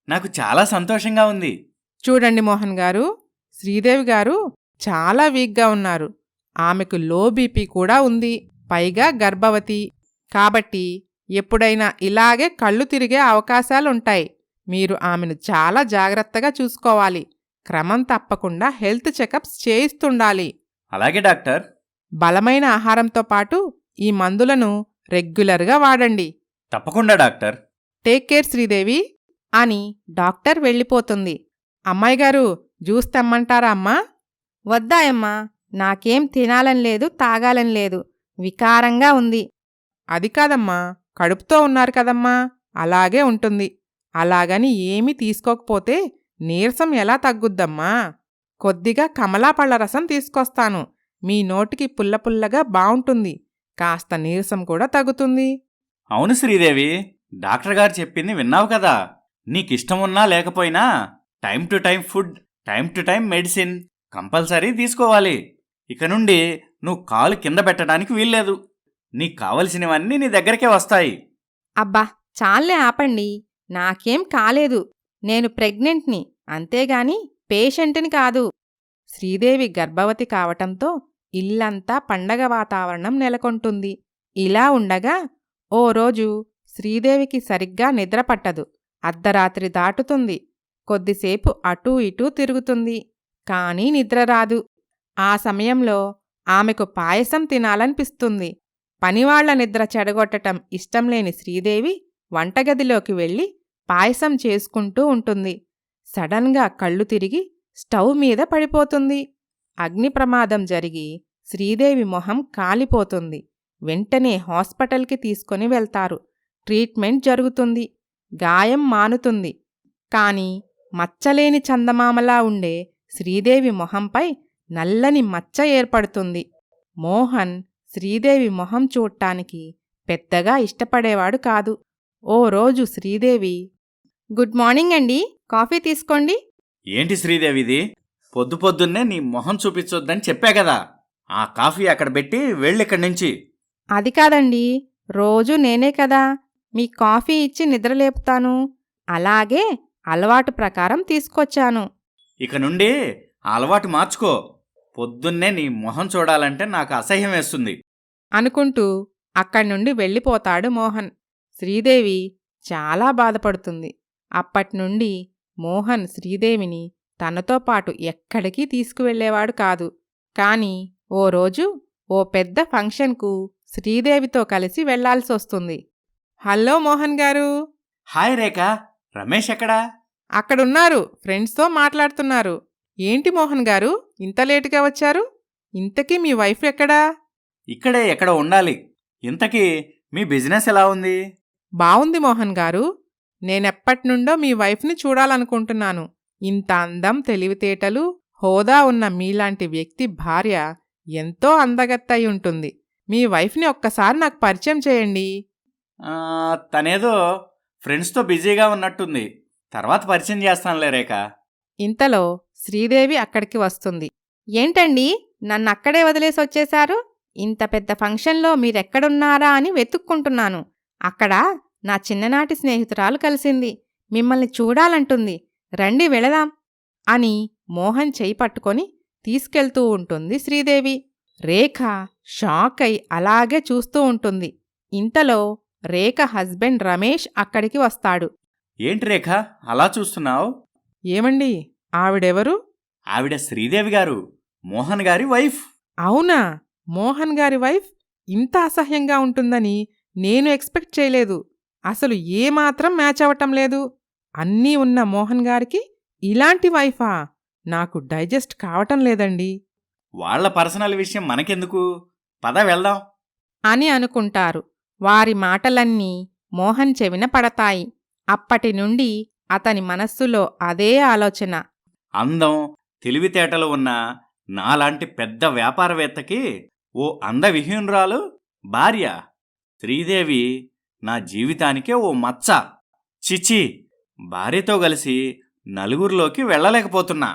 నాకు చాలా సంతోషంగా ఉంది. చూడండి మోహన్ గారు, శ్రీదేవి గారు చాలా వీక్గా ఉన్నారు. ఆమెకు లో బీపీ కూడా ఉంది. పైగా గర్భవతి. కాబట్టి ఎప్పుడైనా ఇలాగే కళ్ళు తిరిగే అవకాశాలుంటాయి. మీరు ఆమెను చాలా జాగ్రత్తగా చూసుకోవాలి. క్రమం తప్పకుండా హెల్త్ చెకప్స్ చేయిస్తుండాలి. అలాగే డాక్టర్. బలమైన ఆహారంతో పాటు ఈ మందులను రెగ్యులర్గా వాడండి. తప్పకుండా డాక్టర్. Take care Sridevi. అని డాక్టర్ వెళ్ళిపోతుంది. అమ్మాయిగారు, జ్యూస్ తెమ్మంటారా అమ్మా? వద్దాయమ్మా, నాకేం తినాలని లేదు, తాగాలని లేదు. వికారంగా ఉంది. అది కాదమ్మా, కడుపుతో ఉన్నారు కదమ్మా, అలాగే ఉంటుంది. అలాగని ఏమీ తీసుకోకపోతే నీరసం ఎలా తగ్గుద్దమ్మా? కొద్దిగా కమలాపళ్ళ రసం తీసుకొస్తాను. మీ నోటికి పుల్లపుల్లగా బావుంటుంది. కాస్త నీరసం కూడా తగ్గుతుంది. అవును శ్రీదేవి, డాక్టర్ గారు చెప్పింది విన్నావు కదా. నీకిష్టమున్నా లేకపోయినా time to time food, time to time medicine compulsory తీసుకోవాలి. ఇక నుండి నువ్వు కాలు కింద పెట్టడానికి వీల్లేదు. నీకు కావలసినవన్నీ నీ దగ్గరికే వస్తాయి. అబ్బా, చాలే ఆపండి. నాకేం కాలేదు. నేను ప్రెగ్నెంట్ని, అంతేగాని పేషెంట్ని కాదు. శ్రీదేవి గర్భవతి కావటంతో ఇల్లంతా పండగ వాతావరణం నెలకొంటుంది. ఇలా ఉండగా ఓ రోజు శ్రీదేవికి సరిగ్గా నిద్రపట్టదు. అర్ధరాత్రి దాటుతుంది. కొద్దిసేపు అటూ ఇటూ తిరుగుతుంది. కానీ నిద్రరాదు. ఆ సమయంలో ఆమెకు పాయసం తినాలనిపిస్తుంది. పనివాళ్ల నిద్ర చెడగొట్టటం ఇష్టంలేని శ్రీదేవి వంటగదిలోకి వెళ్ళి పాయసం చేసుకుంటూ ఉంటుంది. సడన్గా కళ్ళు తిరిగి స్టవ్ మీద పడిపోతుంది. అగ్నిప్రమాదం జరిగి శ్రీదేవి మొహం కాలిపోతుంది. వెంటనే హాస్పిటల్కి తీసుకొని వెళ్తారు. ట్రీట్మెంట్ జరుగుతుంది. గాయం మానుతుంది. కాని మచ్చలేని చందమామలా ఉండే శ్రీదేవి మొహంపై నల్లని మచ్చ ఏర్పడుతుంది. మోహన్ శ్రీదేవి మొహం చూడ్టానికి పెద్దగా ఇష్టపడేవాడు కాదు. ఓ రోజు శ్రీదేవి, గుడ్ మార్నింగ్ అండి, కాఫీ తీసుకోండి. ఏంటి శ్రీదేవిది? పొద్దు పొద్దున్నే నీ మొహం చూపించొద్దని చెప్పా కదా. ఆ కాఫీ అక్కడ పెట్టి వెళ్ళిక్కడి నుంచి. అది కాదండి, రోజూ నేనే కదా మీ కాఫీ ఇచ్చి నిద్రలేపుతాను. అలాగే అలవాటు ప్రకారం తీసుకొచ్చాను. ఇక నుండి ఆ అలవాటు మార్చుకో. పొద్దున్నే నీ మొహం చూడాలంటే నాకు అసహ్యం వేస్తుంది అనుకుంటూ అక్కడ్నుండి వెళ్ళిపోతాడు మోహన్. శ్రీదేవి చాలా బాధపడుతుంది. అప్పట్నుండి మోహన్ శ్రీదేవిని తనతో పాటు ఎక్కడికి తీసుకువెళ్ళేవాడు కాదు. కాని ఓ రోజు ఓ పెద్ద ఫంక్షన్కు శ్రీదేవితో కలిసి వెళ్లాల్సొస్తుంది. హలో మోహన్ గారు. హాయ్ రేఖ, రమేష్ ఎక్కడా? అక్కడున్నారు, ఫ్రెండ్స్తో మాట్లాడుతున్నారు. ఏంటి మోహన్ గారు ఇంత లేటుగా వచ్చారు? ఇంతకీ మీ వైఫ్ ఎక్కడా? ఇక్కడే ఎక్కడ ఉండాలి. ఇంతకీ మీ బిజినెస్ ఎలా ఉంది? బావుంది మోహన్ గారు. నేనెప్పట్నుండో మీ వైఫ్ని చూడాలనుకుంటున్నాను. ఇంత అందం, తెలివితేటలు, హోదా ఉన్న మీలాంటి వ్యక్తి భార్య ఎంతో అందగత్తయి ఉంటుంది. మీ వైఫ్ని ఒక్కసారి నాకు పరిచయం చేయండి. తనేదో ఫ్రెండ్స్తో బిజీగా ఉన్నట్టుంది. తర్వాత పరిచయం చేస్తానులే రేఖ. ఇంతలో శ్రీదేవి అక్కడికి వస్తుంది. ఏంటండి, నన్నక్కడే వదిలేసొచ్చేశారు? ఇంత పెద్ద ఫంక్షన్లో మీరెక్కడున్నారా అని వెతుక్కుంటున్నాను. అక్కడ నా చిన్ననాటి స్నేహితురాలు కలిసింది. మిమ్మల్ని చూడాలంటుంది. రండి వెళదాం అని మోహన్ చెయ్యి పట్టుకొని తీసుకెళ్తూ ఉంటుంది శ్రీదేవి. రేఖ షాక్ అయి అలాగే చూస్తూ ఉంటుంది. ఇంతలో రేఖ హస్బెండ్ రమేష్ అక్కడికి వస్తాడు. ఏంటి రేఖ అలా చూస్తున్నావు? ఏమండి, ఆవిడెవరు? ఆవిడ శ్రీదేవి గారు, మోహన్ గారి వైఫ్. అవునా? మోహన్ గారి వైఫ్ ఇంత అసహ్యంగా ఉంటుందని నేను ఎక్స్పెక్ట్ చేయలేదు. అసలు ఏమాత్రం మ్యాచ్ అవటం లేదు. అన్నీ ఉన్న మోహన్ గారికి ఇలాంటి వైఫా? నాకు డైజెస్ట్ కావటం లేదండి. వాళ్ల పర్సనల్ విషయం మనకెందుకు? పద వెళ్దాం అని అనుకుంటారు. వారి మాటలన్నీ మోహన్ చెవిన పడతాయి. అప్పటినుండి అతని మనస్సులో అదే ఆలోచన. అందం, తెలివితేటలు ఉన్న నాలాంటి పెద్ద వ్యాపారవేత్తకి ఓ అందవిహీనురాలు భార్య. శ్రీదేవి నా జీవితానికే ఓ మచ్చ. చిచి, భార్యతో కలిసి నలుగురిలోకి వెళ్ళలేకపోతున్నా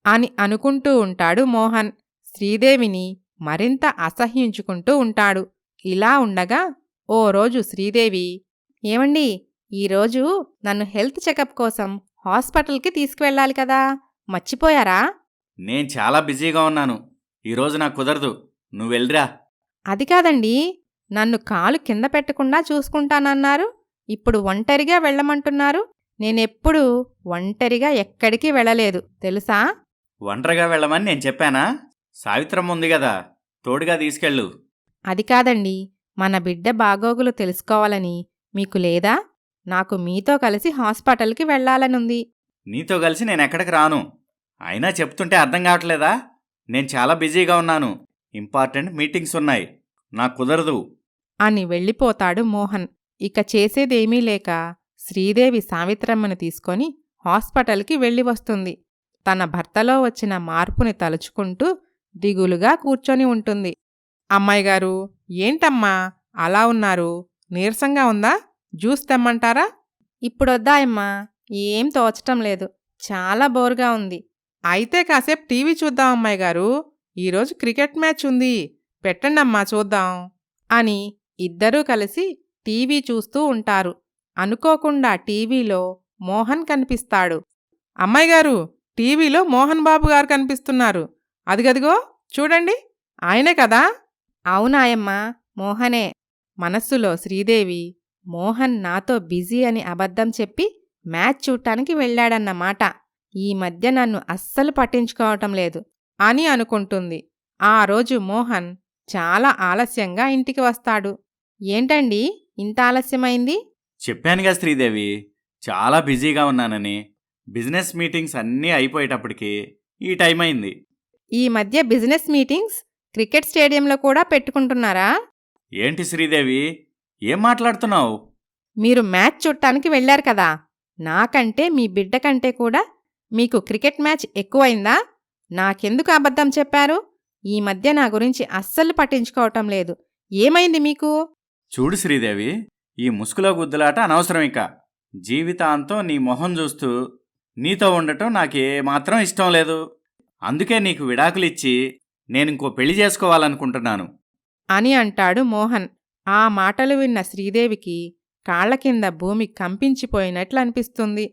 అని అనుకుంటూ ఉంటాడు మోహన్. శ్రీదేవిని మరింత అసహ్యించుకుంటూ ఉంటాడు. ఇలా ఉండగా ఓ రోజు శ్రీదేవి, ఏమండి, ఈరోజు నన్ను హెల్త్ చెకప్ కోసం హాస్పిటల్కి తీసుకువెళ్ళాలి కదా, మర్చిపోయారా? నేను చాలా బిజీగా ఉన్నాను. ఈరోజు నాకు కుదరదు. నువ్వెళ్ళిరా. అది కాదండి, నన్ను కాలు కింద పెట్టకుండా చూసుకుంటానన్నారు. ఇప్పుడు ఒంటరిగా వెళ్ళమంటున్నారు. నేనెప్పుడూ ఒంటరిగా ఎక్కడికి వెళ్ళలేదు తెలుసా? ఒంటరిగా వెళ్ళమని నేను చెప్పానా? సావిత్రమ్మ ఉంది కదా, తోడుగా తీసుకెళ్ళు. అది కాదండి, మన బిడ్డ బాగోగులు తెలుసుకోవాలని మీకు లేదా? నాకు మీతో కలిసి హాస్పిటల్కి వెళ్ళాలనుంది. నీతో కలిసి నేనెక్కడికి రాను. అయినా చెప్తుంటే అర్థం కావట్లేదా? నేను చాలా బిజీగా ఉన్నాను. ఇంపార్టెంట్ మీటింగ్స్ ఉన్నాయి. నాకు కుదరదు అని వెళ్ళిపోతాడు మోహన్. ఇక చేసేదేమీ లేక శ్రీదేవి సావిత్రమ్మను తీసుకొని హాస్పిటల్కి వెళ్ళి వస్తుంది. తన భర్తలో వచ్చిన మార్పుని తలుచుకుంటూ దిగులుగా కూర్చొని ఉంటుంది. అమ్మాయిగారు, ఏంటమ్మా అలా ఉన్నారు? నీరసంగా ఉందా? జ్యూస్ తెమ్మంటారా? ఇప్పుడొద్దాయమ్మా, ఏం తోచటం లేదు. చాలా బోరుగా ఉంది. అయితే కాసేపు టీవీ చూద్దాం అమ్మాయిగారు. ఈరోజు క్రికెట్ మ్యాచ్ ఉంది, పెట్టండమ్మా చూద్దాం అని ఇద్దరూ కలిసి టీవీ చూస్తూ ఉంటారు. అనుకోకుండా టీవీలో మోహన్ కనిపిస్తాడు. అమ్మాయిగారు, టీవీలో మోహన్ బాబు గారు కనిపిస్తున్నారు. అదిగదిగో చూడండి, ఆయనే కదా? అవునాయమ్మా, మోహనే. మనస్సులో శ్రీదేవి, మోహన్ నాతో బిజీ అని అబద్ధం చెప్పి మ్యాచ్ చూడటానికి వెళ్ళాడన్నమాట. ఈ మధ్య నన్ను అస్సలు పట్టించుకోవటం లేదు అని అనుకుంటుంది. ఆ రోజు మోహన్ చాలా ఆలస్యంగా ఇంటికి వస్తాడు. ఏంటండి ఇంత ఆలస్యమైంది? చెప్పానుగా శ్రీదేవి, చాలా బిజీగా ఉన్నానని. బిజినెస్ మీటింగ్స్ అన్నీ అయిపోయేటప్పటికి ఈ టైం అయింది. ఈ మధ్య బిజినెస్ మీటింగ్స్ క్రికెట్ స్టేడియంలో కూడా పెట్టుకుంటున్నారా? ఏంటి శ్రీదేవి, ఏం మాట్లాడుతున్నావు? మీరు మ్యాచ్ చూడటానికి వెళ్లారు కదా, నాకంటే మీ బిడ్డ కంటే కూడా మీకు క్రికెట్ మ్యాచ్ ఎక్కువైందా? నాకెందుకు అబద్ధం చెప్పారు? ఈ మధ్య నా గురించి అస్సలు పట్టించుకోవటం లేదు. ఏమైంది మీకు? చూడు శ్రీదేవి, ఈ ముసుగులో గుద్దులాట అనవసరం. ఇక జీవితాంతం నీ మొహం చూస్తూ నీతో ఉండటం నాకేమాత్రం ఇష్టం లేదు. అందుకే నీకు విడాకులిచ్చి నేనింకో పెళ్లి చేసుకోవాలనుకుంటున్నాను అని అంటాడు మోహన్. ఆ మాటలు విన్న శ్రీదేవికి కాళ్ల కింద భూమి కంపించిపోయినట్లు అనిపిస్తుంది.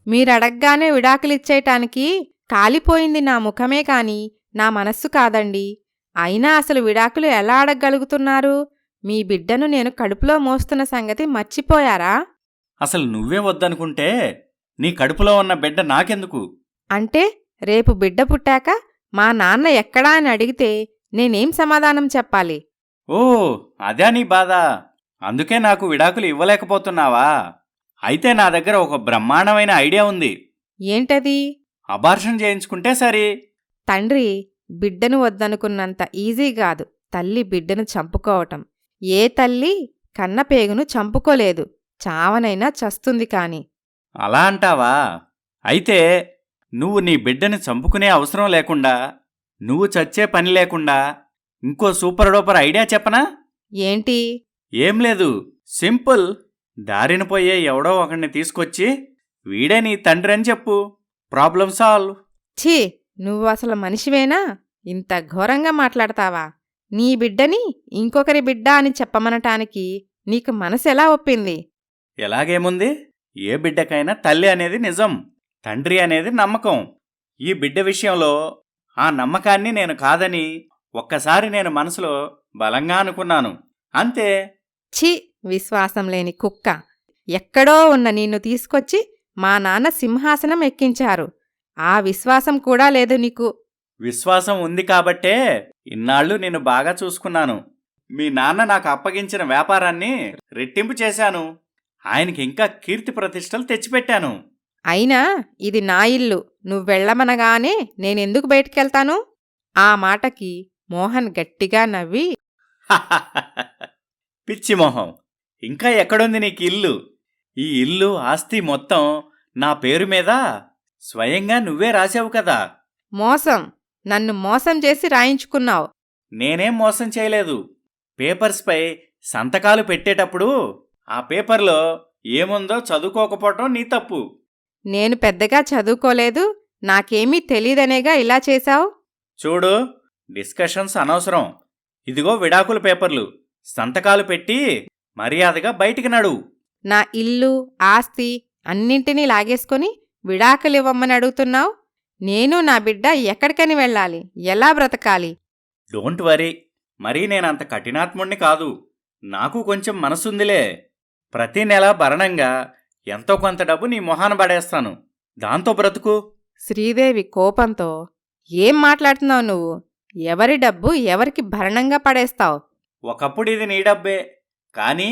మీరడగ్గానే విడాకులిచ్చేయటానికి కాలిపోయింది నా ముఖమే కాని నా మనస్సు కాదండి. అయినా అసలు విడాకులు ఎలా అడగగలుగుతున్నారు? మీ బిడ్డను నేను కడుపులో మోస్తున్న సంగతి మర్చిపోయారా? అసలు నువ్వే వద్దనుకుంటే నీ కడుపులో ఉన్న బిడ్డ నాకెందుకు? అంటే రేపు బిడ్డ పుట్టాక మా నాన్న ఎక్కడా అని అడిగితే నేనేం సమాధానం చెప్పాలి? ఓ, అదే నీ బాధ. అందుకే నాకు విడాకులు ఇవ్వలేకపోతున్నావా? అయితే నా దగ్గర ఒక బ్రహ్మాండమైన ఐడియా ఉంది. ఏంటది? అబార్షన్ చేయించుకుంటే సరి. తండ్రి బిడ్డను వద్దనుకున్నంత ఈజీ కాదు తల్లి బిడ్డను చంపుకోవటం. ఏ తల్లి కన్నపేగును చంపుకోలేదు, చావనైనా చస్తుంది కాని. అలా అంటావా? అయితే నువ్వు నీ బిడ్డని చంపుకునే అవసరం లేకుండా, నువ్వు చచ్చే పని లేకుండా ఇంకో సూపర్ డూపర్ ఐడియా చెప్పనా? ఏంటి? ఏం లేదు, సింపుల్. దారిన పోయే ఎవడో ఒకడిని తీసుకొచ్చి వీడే నీ తండ్రి అని చెప్పు. Problem solve. ఛీ, నువ్వు అసలు మనిషివేనా? ఇంత ఘోరంగా మాట్లాడతావా? నీ బిడ్డని ఇంకొకరి బిడ్డ అని చెప్పమనటానికి నీకు మనసెలా ఒప్పింది? ఎలాగేముంది, ఏ బిడ్డకైనా తల్లి అనేది నిజం, తండ్రి అనేది నమ్మకం. ఈ బిడ్డ విషయంలో ఆ నమ్మకాన్ని నేను కాదని ఒక్కసారి నేను మనసులో బలంగా అనుకున్నాను, అంతే. ఛీ, విశ్వాసం లేని కుక్క. ఎక్కడో ఉన్న నిన్ను తీసుకొచ్చి మా నాన్న సింహాసనం ఎక్కించారు. ఆ విశ్వాసం కూడా లేదు నీకు. విశ్వాసం ఉంది కాబట్టే ఇన్నాళ్ళు నేను బాగా చూసుకున్నాను. మీ నాన్న నాకు అప్పగించిన వ్యాపారాన్ని రెట్టింపు చేశాను. ఆయనకి ఇంకా కీర్తి ప్రతిష్టలు తెచ్చిపెట్టాను. అయినా ఇది నా ఇల్లు, నువ్వెళ్లమనగానే నేనెందుకు బయటికెళ్తాను? ఆ మాటకి మోహన్ గట్టిగా నవ్వి, పిచ్చి మొహం, ఇంకా ఎక్కడుంది నీకు ఇల్లు? ఈ ఇల్లు ఆస్తి మొత్తం నా పేరు మీద స్వయంగా నువ్వే రాశావు కదా. మోసం, నన్ను మోసం చేసి రాయించుకున్నావు. నేనేం మోసం చేయలేదు. పేపర్స్పై సంతకాలు పెట్టేటప్పుడు ఆ పేపర్లో ఏముందో చదువుకోకపోవటం నీ తప్పు. నేను పెద్దగా చదువుకోలేదు, నాకేమీ తెలీదనేగా ఇలా చేశావు. చూడు, డిస్కషన్స్ అనవసరం. ఇదిగో విడాకుల పేపర్లు, సంతకాలు పెట్టి మర్యాదగా బయటికి నడు. నా ఇల్లు, ఆస్తి అన్నింటినీ లాగేసుకొని విడాకులివ్వమని అడుగుతున్నావు. నేను నా బిడ్డ ఎక్కడికని వెళ్ళాలి? ఎలా బ్రతకాలి? డోంట్ వరీ, మరీ నేనంత కఠినాత్ముణ్ణి కాదు. నాకు కొంచెం మనసుందిలే. ప్రతి నెల భరణంగా ఎంతో కొంత డబ్బు నీ మొహాన పడేస్తాను, దాంతో బ్రతుకు. శ్రీదేవి కోపంతో, ఏం మాట్లాడుతున్నావు నువ్వు? ఎవరి డబ్బు ఎవరికి భరణంగా పడేస్తావు? ఒకప్పుడు ఇది నీ డబ్బే, కానీ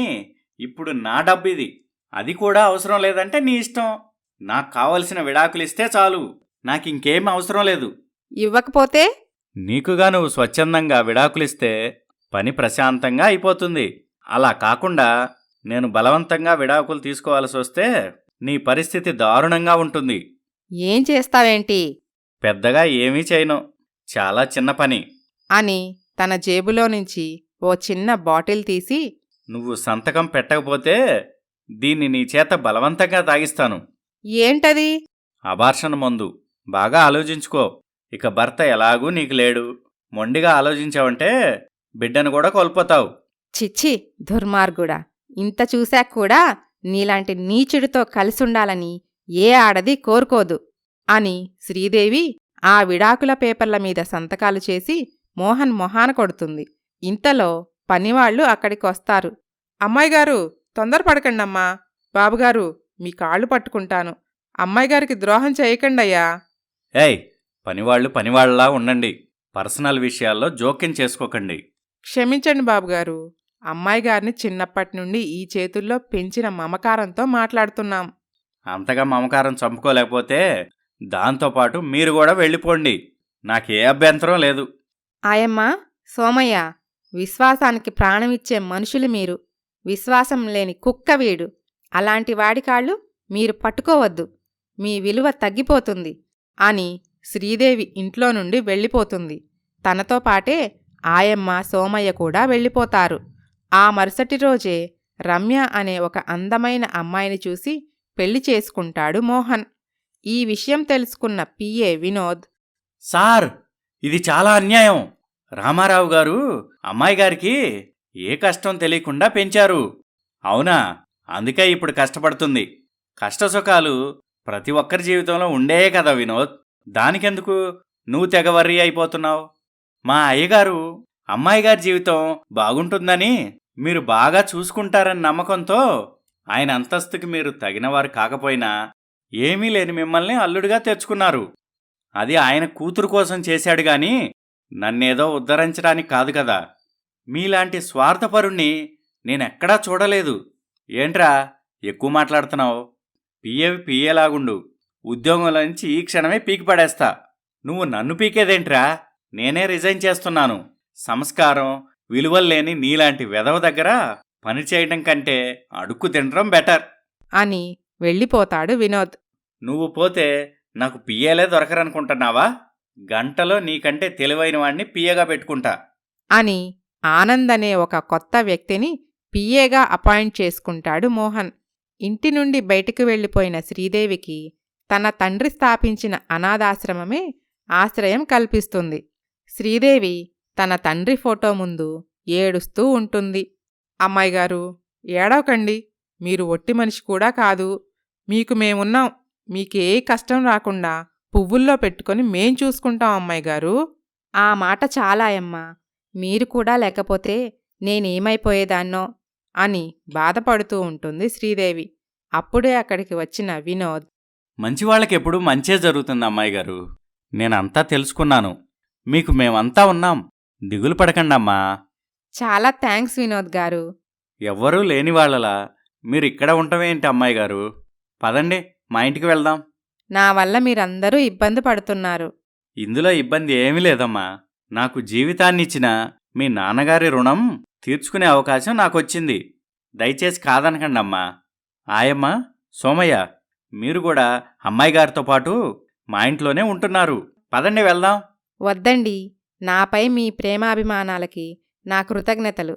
ఇప్పుడు నా డబ్బిది. అది కూడా అవసరం లేదంటే నీ ఇష్టం. నాకు కావలసిన విడాకులిస్తే చాలు, నాకింకేం అవసరం లేదు. ఇవ్వకపోతే? నీకుగా నువ్వు స్వచ్ఛందంగా విడాకులిస్తే పని ప్రశాంతంగా అయిపోతుంది. అలా కాకుండా నేను బలవంతంగా విడాకులు తీసుకోవాల్సి వస్తే నీ పరిస్థితి దారుణంగా ఉంటుంది. ఏం చేస్తావేంటి? పెద్దగా ఏమీ చేయను, చాలా చిన్న పని అని తన జేబులో నుంచి ఓ చిన్న బాటిల్ తీసి, నువ్వు సంతకం పెట్టకపోతే దీన్ని నీ చేత బలవంతంగా తాగిస్తాను. ఏంటది? అబార్షన్ మందు. బాగా ఆలోచించుకో. ఇక భర్త ఎలాగూ నీకు లేడు, మొండిగా ఆలోచించావంటే బిడ్డను కూడా కోల్పోతావు. చిచ్చి, దుర్మార్గుడా! ఇంత చూశాక కూడా నీలాంటి నీచుడితో కలిసుండాలని ఏ ఆడది కోరుకోదు అని శ్రీదేవి ఆ విడాకుల పేపర్ల మీద సంతకాలు చేసి మోహన్ మొహాన కొడుతుంది. ఇంతలో పనివాళ్లు అక్కడికొస్తారు. అమ్మాయిగారు, తొందరపడకండమ్మా. బాబుగారు, మీ కాళ్ళు పట్టుకుంటాను. అమ్మాయిగారికి ద్రోహం చేయకండయ్యా. ఏయ్, పనివాళ్లు పనివాళ్లా ఉండండి. పర్సనల్ విషయాల్లో జోక్యం చేసుకోకండి. క్షమించండి బాబుగారు. అమ్మాయి గారిని చిన్నప్పటి నుండి ఈ చేతుల్లో పెంచిన మమకారంతో మాట్లాడుతున్నాం. అంతగా మమకారం చంపుకోలేకపోతే దాంతోపాటు మీరు కూడా వెళ్ళిపోండి. నాకే అభ్యంతరం లేదు. ఆయమ్మ, సోమయ్య, విశ్వాసానికి ప్రాణమిచ్చే మనుషులు మీరు. విశ్వాసం లేని కుక్క వీడు. అలాంటి వాడి కాళ్ళు మీరు పట్టుకోవద్దు. మీ విలువ తగ్గిపోతుంది అని శ్రీదేవి ఇంట్లో నుండి వెళ్ళిపోతుంది. తనతో పాటే ఆయమ్మ, సోమయ్య కూడా వెళ్ళిపోతారు. ఆ మరుసటి రోజే రమ్య అనే ఒక అందమైన అమ్మాయిని చూసి పెళ్లి చేసుకుంటాడు మోహన్. ఈ విషయం తెలుసుకున్న పిఏ వినోద్, సార్, ఇది చాలా అన్యాయం. రామారావు గారు అమ్మాయి గారికి ఏ కష్టం తెలియకుండా పెంచారు. అవునా? అందుకే ఇప్పుడు కష్టపడుతుంది. కష్టసుఖాలు ప్రతి ఒక్కరి జీవితంలో ఉండే కదా వినోద్. దానికెందుకు నువ్వు తెగ వర్రీ అయిపోతున్నావు? మా అయ్యగారు అమ్మాయి గారి జీవితం బాగుంటుందని, మీరు బాగా చూసుకుంటారని నమ్మకంతో ఆయన అంతస్తుకి మీరు తగినవారు కాకపోయినా ఏమీ లేని మిమ్మల్ని అల్లుడిగా తెచ్చుకున్నారు. అది ఆయన కూతురు కోసం చేశాడు గాని నన్నేదో ఉద్ధరించడానికి కాదు కదా. మీలాంటి స్వార్థపరుణ్ణి నేనెక్కడా చూడలేదు. ఏంట్రా ఎక్కువ మాట్లాడుతున్నావు? పిఏలాగుండు. ఉద్యోగంలో నుంచి ఈ క్షణమే పీకి పడేస్తా. నువ్వు నన్ను పీకేదేంట్రా? నేనే రిజైన్ చేస్తున్నాను. సంస్కారం, విలువల్లేని నీలాంటి వెధవ దగ్గర పనిచేయడం కంటే అడుక్కు తినడం బెటర్ అని వెళ్ళిపోతాడు వినోద్. నువ్వు పోతే నాకు పిఏలే దొరకరనుకుంటున్నావా? గంటలో నీకంటే తెలివైన వాణ్ణి పిఏగా పెట్టుకుంటా అని ఆనంద్ అనే ఒక కొత్త వ్యక్తిని పిఏగా అపాయింట్ చేసుకుంటాడు మోహన్. ఇంటి నుండి బయటికి వెళ్ళిపోయిన శ్రీదేవికి తన తండ్రి స్థాపించిన అనాథాశ్రమమే ఆశ్రయం కల్పిస్తుంది. శ్రీదేవి తన తండ్రి ఫోటో ముందు ఏడుస్తూ ఉంటుంది. అమ్మాయిగారు, ఏడవకండి. మీరు ఒట్టి మనిషి కూడా కాదు. మీకు మేమున్నాం. మీకే కష్టం రాకుండా పువ్వుల్లో పెట్టుకొని మేం చూసుకుంటాం అమ్మాయిగారు. ఆ మాట చాలాయమ్మా. మీరు కూడా లేకపోతే నేనేమైపోయేదాన్నో అని బాధపడుతూ ఉంటుంది శ్రీదేవి. అప్పుడే అక్కడికి వచ్చిన వినోద్, మంచివాళ్ళకెప్పుడూ మంచే జరుగుతుంది అమ్మాయి గారు. నేనంతా తెలుసుకున్నాను. మీకు మేమంతా ఉన్నాం. దిగులు పడకండమ్మా. చాలా థ్యాంక్స్ వినోద్ గారు. ఎవ్వరూ లేనివాళ్లలా మీరిక్కడ ఉండటమేంటి అమ్మాయి గారు? పదండి, మా ఇంటికి వెళ్దాం. నా వల్ల మీరందరూ ఇబ్బంది పడుతున్నారు. ఇందులో ఇబ్బంది ఏమీ లేదమ్మా. నాకు జీవితాన్నిచ్చిన మీ నాన్నగారి రుణం తీర్చుకునే అవకాశం నాకొచ్చింది. దయచేసి కాదనకండమ్మా. ఆయమ్మ, సోమయ్య, మీరు కూడా అమ్మాయి గారితో పాటు మా ఇంట్లోనే ఉంటున్నారు. పదండి వెళ్దాం. వద్దండి. నాపై మీ ప్రేమాభిమానాలకి నా కృతజ్ఞతలు.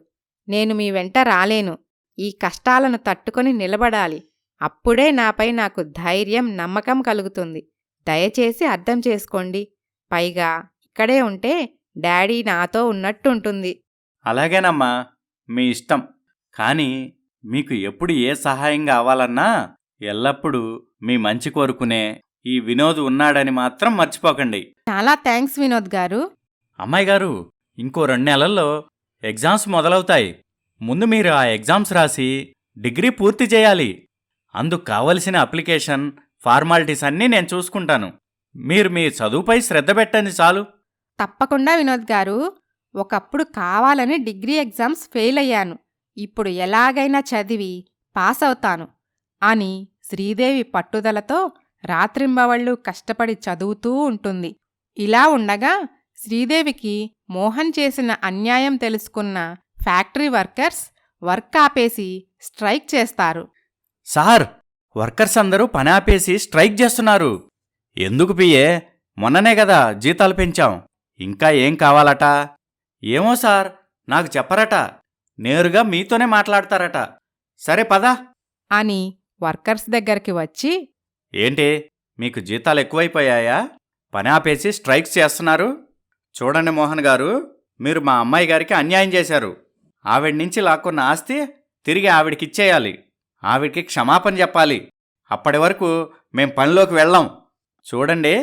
నేను మీ వెంట రాలేను. ఈ కష్టాలను తట్టుకొని నిలబడాలి. అప్పుడే నాపై నాకు ధైర్యం, నమ్మకం కలుగుతుంది. దయచేసి అర్థం చేసుకోండి. పైగా ఇక్కడే ఉంటే డాడీ నాతో ఉన్నట్టుంటుంది. అలాగేనమ్మా, మీ ఇష్టం. కానీ మీకు ఎప్పుడు ఏ సహాయం కావాలన్నా ఎల్లప్పుడూ మీ మంచి కోరుకునే ఈ వినోద్ ఉన్నాడని మాత్రం మర్చిపోకండి. చాలా థ్యాంక్స్ వినోద్ గారు. అమ్మాయి గారు, ఇంకో 2 నెలల్లో ఎగ్జామ్స్ మొదలవుతాయి. ముందు మీరు ఆ ఎగ్జామ్స్ రాసి డిగ్రీ పూర్తి చేయాలి. అందుకు కావలసిన అప్లికేషన్, ఫార్మాలిటీస్ అన్నీ నేను చూసుకుంటాను. మీరు మీ చదువుపై శ్రద్ధ పెట్టండి చాలు. తప్పకుండా వినోద్ గారు. ఒకప్పుడు కావాలని డిగ్రీ ఎగ్జామ్స్ ఫెయిల్ అయ్యాను. ఇప్పుడు ఎలాగైనా చదివి పాస్ అవుతాను అని శ్రీదేవి పట్టుదలతో రాత్రింబవళ్ళు కష్టపడి చదువుతూ ఉంటుంది. ఇలా ఉండగా శ్రీదేవికి మోహన్ చేసిన అన్యాయం తెలుసుకున్న ఫ్యాక్టరీ వర్కర్స్ వర్క్ ఆపేసి స్ట్రైక్ చేస్తారు. సార్, వర్కర్స్ అందరూ పని ఆపేసి స్ట్రైక్ చేస్తున్నారు. ఎందుకు పియే? మొన్ననే కదా జీతాలు పెంచాం. ఇంకా ఏం కావాలట? ఏమో సార్, నాకు చెప్పరట. నేరుగా మీతోనే మాట్లాడతారట. సరే పద అని వర్కర్స్ దగ్గరికి వచ్చి, ఏంటి, మీకు జీతాలు ఎక్కువైపోయాయా? పని ఆపేసి స్ట్రైక్స్ చేస్తున్నారు? చూడండి మోహన్ గారు, మీరు మా అమ్మాయి గారికి అన్యాయం చేశారు. ఆవిడ నుంచి లాక్కున్న ఆస్తి తిరిగి ఆవిడకిచ్చేయాలి. ఆవిడికి క్షమాపణ చెప్పాలి. అప్పటి వరకు మేం పనిలోకి వెళ్ళాం. చూడండి,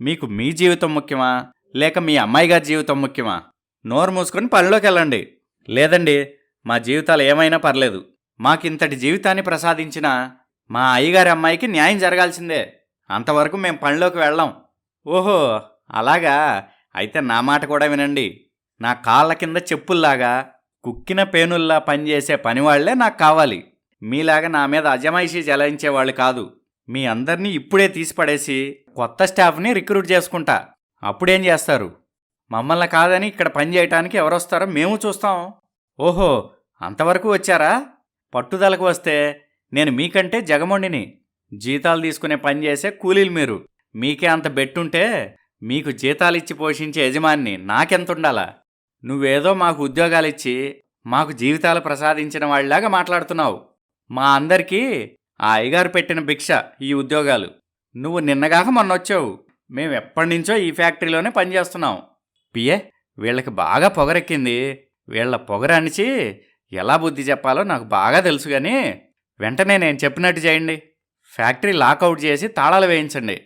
మీకు మీ జీవితం ముఖ్యమా లేక మీ అమ్మాయి గారి జీవితం ముఖ్యమా? నోరు మూసుకొని పనిలోకి వెళ్ళండి. లేదండి, మా జీవితాలు ఏమైనా పర్లేదు. మాకింతటి జీవితాన్ని ప్రసాదించిన మా అయ్యగారి అమ్మాయికి న్యాయం జరగాల్సిందే. అంతవరకు మేం పనిలోకి వెళ్ళాం. ఓహో, అలాగా? అయితే నా మాట కూడా వినండి. నా కాళ్ళ కింద చెప్పుల్లాగా కుక్కిన పేనుల్లా పనిచేసే పనివాళ్లే నాకు కావాలి. మీలాగా నా మీద అజమాయిషీ చెలాయించేవాళ్ళు కాదు. మీ అందరినీ ఇప్పుడే తీసిపడేసి కొత్త స్టాఫ్ని రిక్రూట్ చేసుకుంటా. అప్పుడేం చేస్తారు? మమ్మల్ని కాదని ఇక్కడ పని చేయటానికి ఎవరొస్తారో మేము చూస్తాం. ఓహో, అంతవరకు వచ్చారా? పట్టుదలకు వస్తే నేను మీకంటే జగమొండిని. జీతాలు తీసుకునే పని చేసే కూలీలు మీరు. మీకే అంత బెట్టుంటే మీకు జీతాలిచ్చి పోషించే యజమాన్ని నాకెంతుండాలా? నువ్వేదో మాకు ఉద్యోగాలిచ్చి మాకు జీవితాలు ప్రసాదించిన వాళ్ళలాగా మాట్లాడుతున్నావు. మా అందరికీ ఆ అయ్యగారు పెట్టిన భిక్ష ఈ ఉద్యోగాలు. నువ్వు నిన్నగాక మొన్నొచ్చావు. మేమెప్పటినుంచో ఈ ఫ్యాక్టరీలోనే పనిచేస్తున్నాం. పిఏ, వీళ్ళకి బాగా పొగరెక్కింది. వీళ్ళ పొగర అణిచి ఎలా బుద్ధి చెప్పాలో నాకు బాగా తెలుసు. కానీ వెంటనే నేను చెప్పినట్టు చేయండి. ఫ్యాక్టరీ లాకౌట్ చేసి తాళాలు వేయించండి.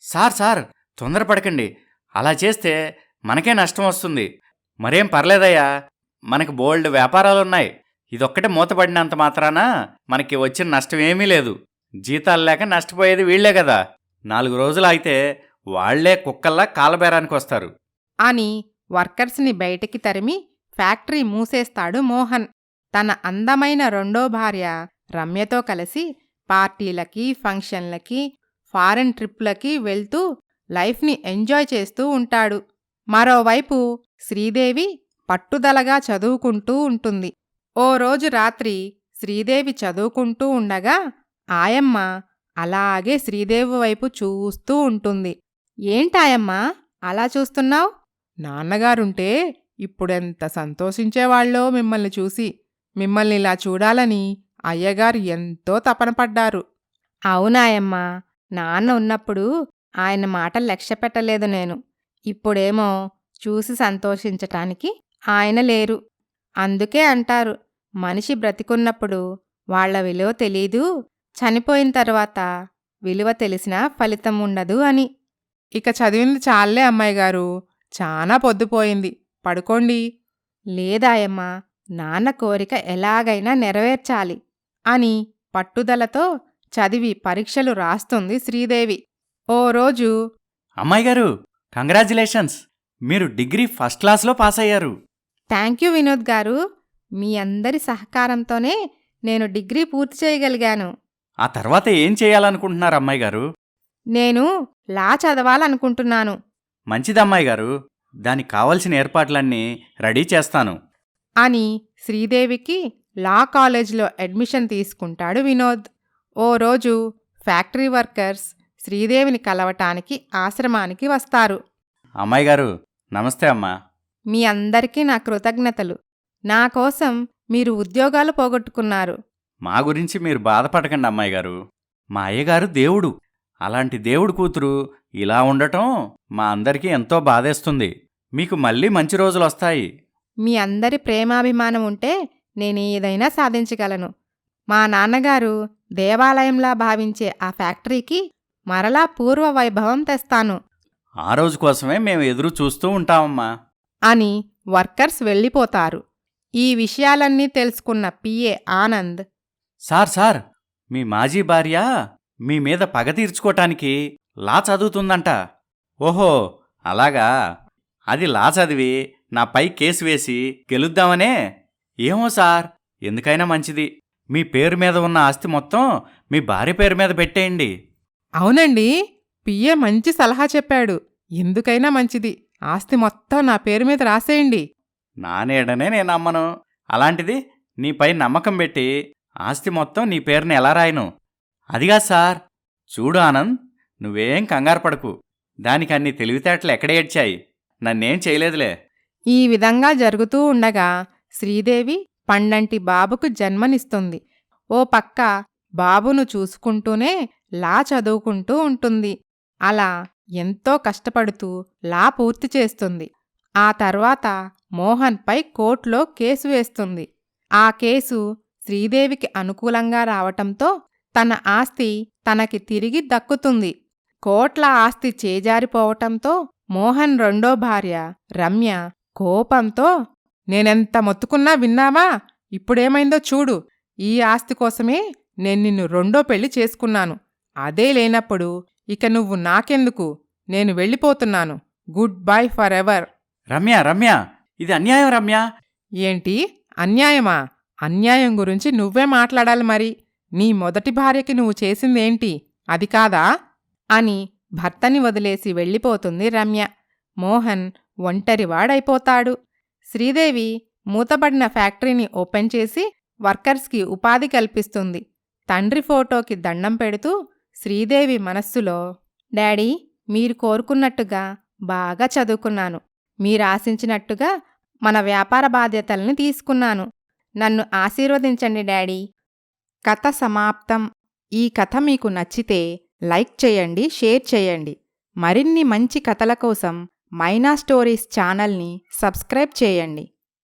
సార్ తొందరపడకండి. అలా చేస్తే మనకే నష్టం వస్తుంది. మరేం పర్లేదయ్యా, మనకు బోల్డ్ వ్యాపారాలున్నాయి. ఇదొక్కటే మూతపడినంత మాత్రాన మనకి వచ్చిన నష్టం ఏమీ లేదు. జీతాలు లేక నష్టపోయేది వీళ్లే కదా. 4 రోజులు అయితే వాళ్లే కుక్కల్లా కాలబేరానికి వస్తారు అని వర్కర్స్ని బయటికి తరిమి ఫ్యాక్టరీ మూసేస్తాడు మోహన్. తన అందమైన రెండో భార్య రమ్యతో కలిసి పార్టీలకి, ఫంక్షన్లకి, ఫారెన్ ట్రిప్లకి వెళ్తూ లైఫ్ని ఎంజాయ్ చేస్తూ ఉంటాడు. మరోవైపు శ్రీదేవి పట్టుదలగా చదువుకుంటూ ఉంటుంది. ఓ రోజు రాత్రి శ్రీదేవి చదువుకుంటూ ఉండగా ఆయమ్మ అలాగే శ్రీదేవి వైపు చూస్తూ ఉంటుంది. ఏంటాయమ్మా అలా చూస్తున్నావ్? నాన్నగారుంటే ఇప్పుడెంత సంతోషించేవాళ్ళో మిమ్మల్ని చూసి. మిమ్మల్ని ఇలా చూడాలని అయ్యగారు ఎంతో తపనపడ్డారు. అవునాయమ్మా, నాన్న ఉన్నప్పుడు ఆయన మాటలు లక్ష్యపెట్టలేదు నేను. ఇప్పుడేమో చూసి సంతోషించటానికి ఆయన లేరు. అందుకే అంటారు, మనిషి బ్రతికున్నప్పుడు వాళ్ల విలువ తెలీదు, చనిపోయిన తర్వాత విలువ తెలిసినా ఫలితం ఉండదు అని. ఇక చదివింది చాలే అమ్మాయిగారు, చాలా పొద్దుపోయింది, పడుకోండి. లేదాయమ్మా, నాన్న కోరిక ఎలాగైనా నెరవేర్చాలి అని పట్టుదలతో చదివి పరీక్షలు రాస్తుంది శ్రీదేవి. ఓ రోజు, అమ్మాయి గారు, కంగ్రాచ్యులేషన్స్, మీరు డిగ్రీ ఫస్ట్ క్లాస్లో పాస్ అయ్యారు. థ్యాంక్యూ వినోద్ గారు, మీ అందరి సహకారంతోనే నేను డిగ్రీ పూర్తి చేయగలిగాను. ఆ తర్వాత ఏం చేయాలనుకుంటున్నారు అమ్మాయి గారు? నేను లా చదవాలనుకుంటున్నాను. మంచిదమ్మాయి గారు, దానికి కావలసిన ఏర్పాట్లన్నీ రెడీ చేస్తాను అని శ్రీదేవికి లా కాలేజ్లో అడ్మిషన్ తీసుకుంటాడు వినోద్. ఓ రోజు ఫ్యాక్టరీ వర్కర్స్ శ్రీదేవిని కలవటానికి ఆశ్రమానికి వస్తారు. అమ్మాయి గారు, నమస్తే అమ్మా. మీ అందరికీ నా కృతజ్ఞతలు. నా కోసం మీరు ఉద్యోగాలు పోగొట్టుకున్నారు. మా గురించి మీరు బాధపడకండి అమ్మాయి గారు. మా అయ్యగారు దేవుడు. అలాంటి దేవుడు కూతురు ఇలా ఉండటం మా అందరికీ ఎంతో బాధేస్తుంది. మీకు మళ్ళీ మంచి రోజులొస్తాయి. మీ అందరి ప్రేమాభిమానం ఉంటే నేనేదైనా సాధించగలను. మా నాన్నగారు దేవాలయంలా భావించే ఆ ఫ్యాక్టరీకి మరలా పూర్వ వైభవం తెస్తాను ఆ రోజు కోసమే మేము ఎదురు చూస్తూ ఉంటామమ్మా అని వర్కర్స్ వెళ్ళిపోతారు. ఈ విషయాలన్నీ తెలుసుకున్న పిఏ ఆనంద్, సార్, మీ మాజీ భార్య మీ మీద పగ తీర్చుకోటానికి లా చదువుతుందంట. ఓహో, అలాగా. అది లా చదివి నాపై కేసు వేసి గెలుద్దామనే. ఏమో సార్, ఎందుకైనా మంచిది. మీ పేరు మీద ఉన్న ఆస్తి మొత్తం మీ భార్య పేరు మీద పెట్టేయండి. అవునండి, పిఏ మంచి సలహా చెప్పాడు. ఎందుకైనా మంచిది, ఆస్తి మొత్తం నా పేరు మీద రాసేయండి. నా నీడనే నేను నమ్మను. అలాంటిది నీపై నమ్మకం పెట్టి ఆస్తి మొత్తం నీ పేరుని ఎలా రాయను? అదిగా సార్. చూడు ఆనంద్, నువ్వేం కంగారు పడకు. దానికి అన్ని తెలివితేటలు ఎక్కడ ఏడ్చాయి? నన్నేం చేయలేదులే. ఈ విధంగా జరుగుతూ ఉండగా శ్రీదేవి పండంటి బాబుకు జన్మనిస్తుంది. ఓ పక్క బాబును చూసుకుంటూనే లా చదువుకుంటూ ఉంటుంది. అలా ఎంతో కష్టపడుతూ లా పూర్తి చేస్తుంది. ఆ తర్వాత మోహన్పై కోర్టులో కేసు వేస్తుంది. ఆ కేసు శ్రీదేవికి అనుకూలంగా రావటంతో తన ఆస్తి తనకి తిరిగి దక్కుతుంది. కోట్ల ఆస్తి చేజారిపోవటంతో మోహన్ రెండో భార్య రమ్య కోపంతో, నేనెంత మొత్తుకున్నా విన్నావా? ఇప్పుడేమైందో చూడు. ఈ ఆస్తి కోసమే నేను నిన్ను రెండో పెళ్లి చేసుకున్నాను. అదే లేనప్పుడు ఇక నువ్వు నాకెందుకు? నేను వెళ్ళిపోతున్నాను. Good bye for ever. Ramya, ఇది అన్యాయం రమ్య. ఏంటి అన్యాయమా? అన్యాయం గురించి నువ్వే మాట్లాడాలి మరి. నీ మొదటి భార్యకి నువ్వు చేసిందేంటి, అది కాదా? అని భర్తని వదిలేసి వెళ్ళిపోతుంది రమ్య. మోహన్ ఒంటరివాడైపోతాడు. శ్రీదేవి మూతబడిన ఫ్యాక్టరీని ఓపెన్ చేసి వర్కర్స్కి ఉపాధి కల్పిస్తుంది. తండ్రి ఫోటోకి దండం పెడుతూ శ్రీదేవి మనస్సులో, డాడీ, మీరు కోరుకున్నట్టుగా బాగా చదువుకున్నాను. మీరాశించినట్టుగా మన వ్యాపార బాధ్యతల్ని తీసుకున్నాను. నన్ను ఆశీర్వదించండి డాడీ. కథ సమాప్తం. ఈ కథ మీకు నచ్చితే లైక్ చేయండి, షేర్ చేయండి. మరిన్ని మంచి కథల కోసం మైనా స్టోరీస్ ఛానల్ని సబ్స్క్రైబ్ చేయండి.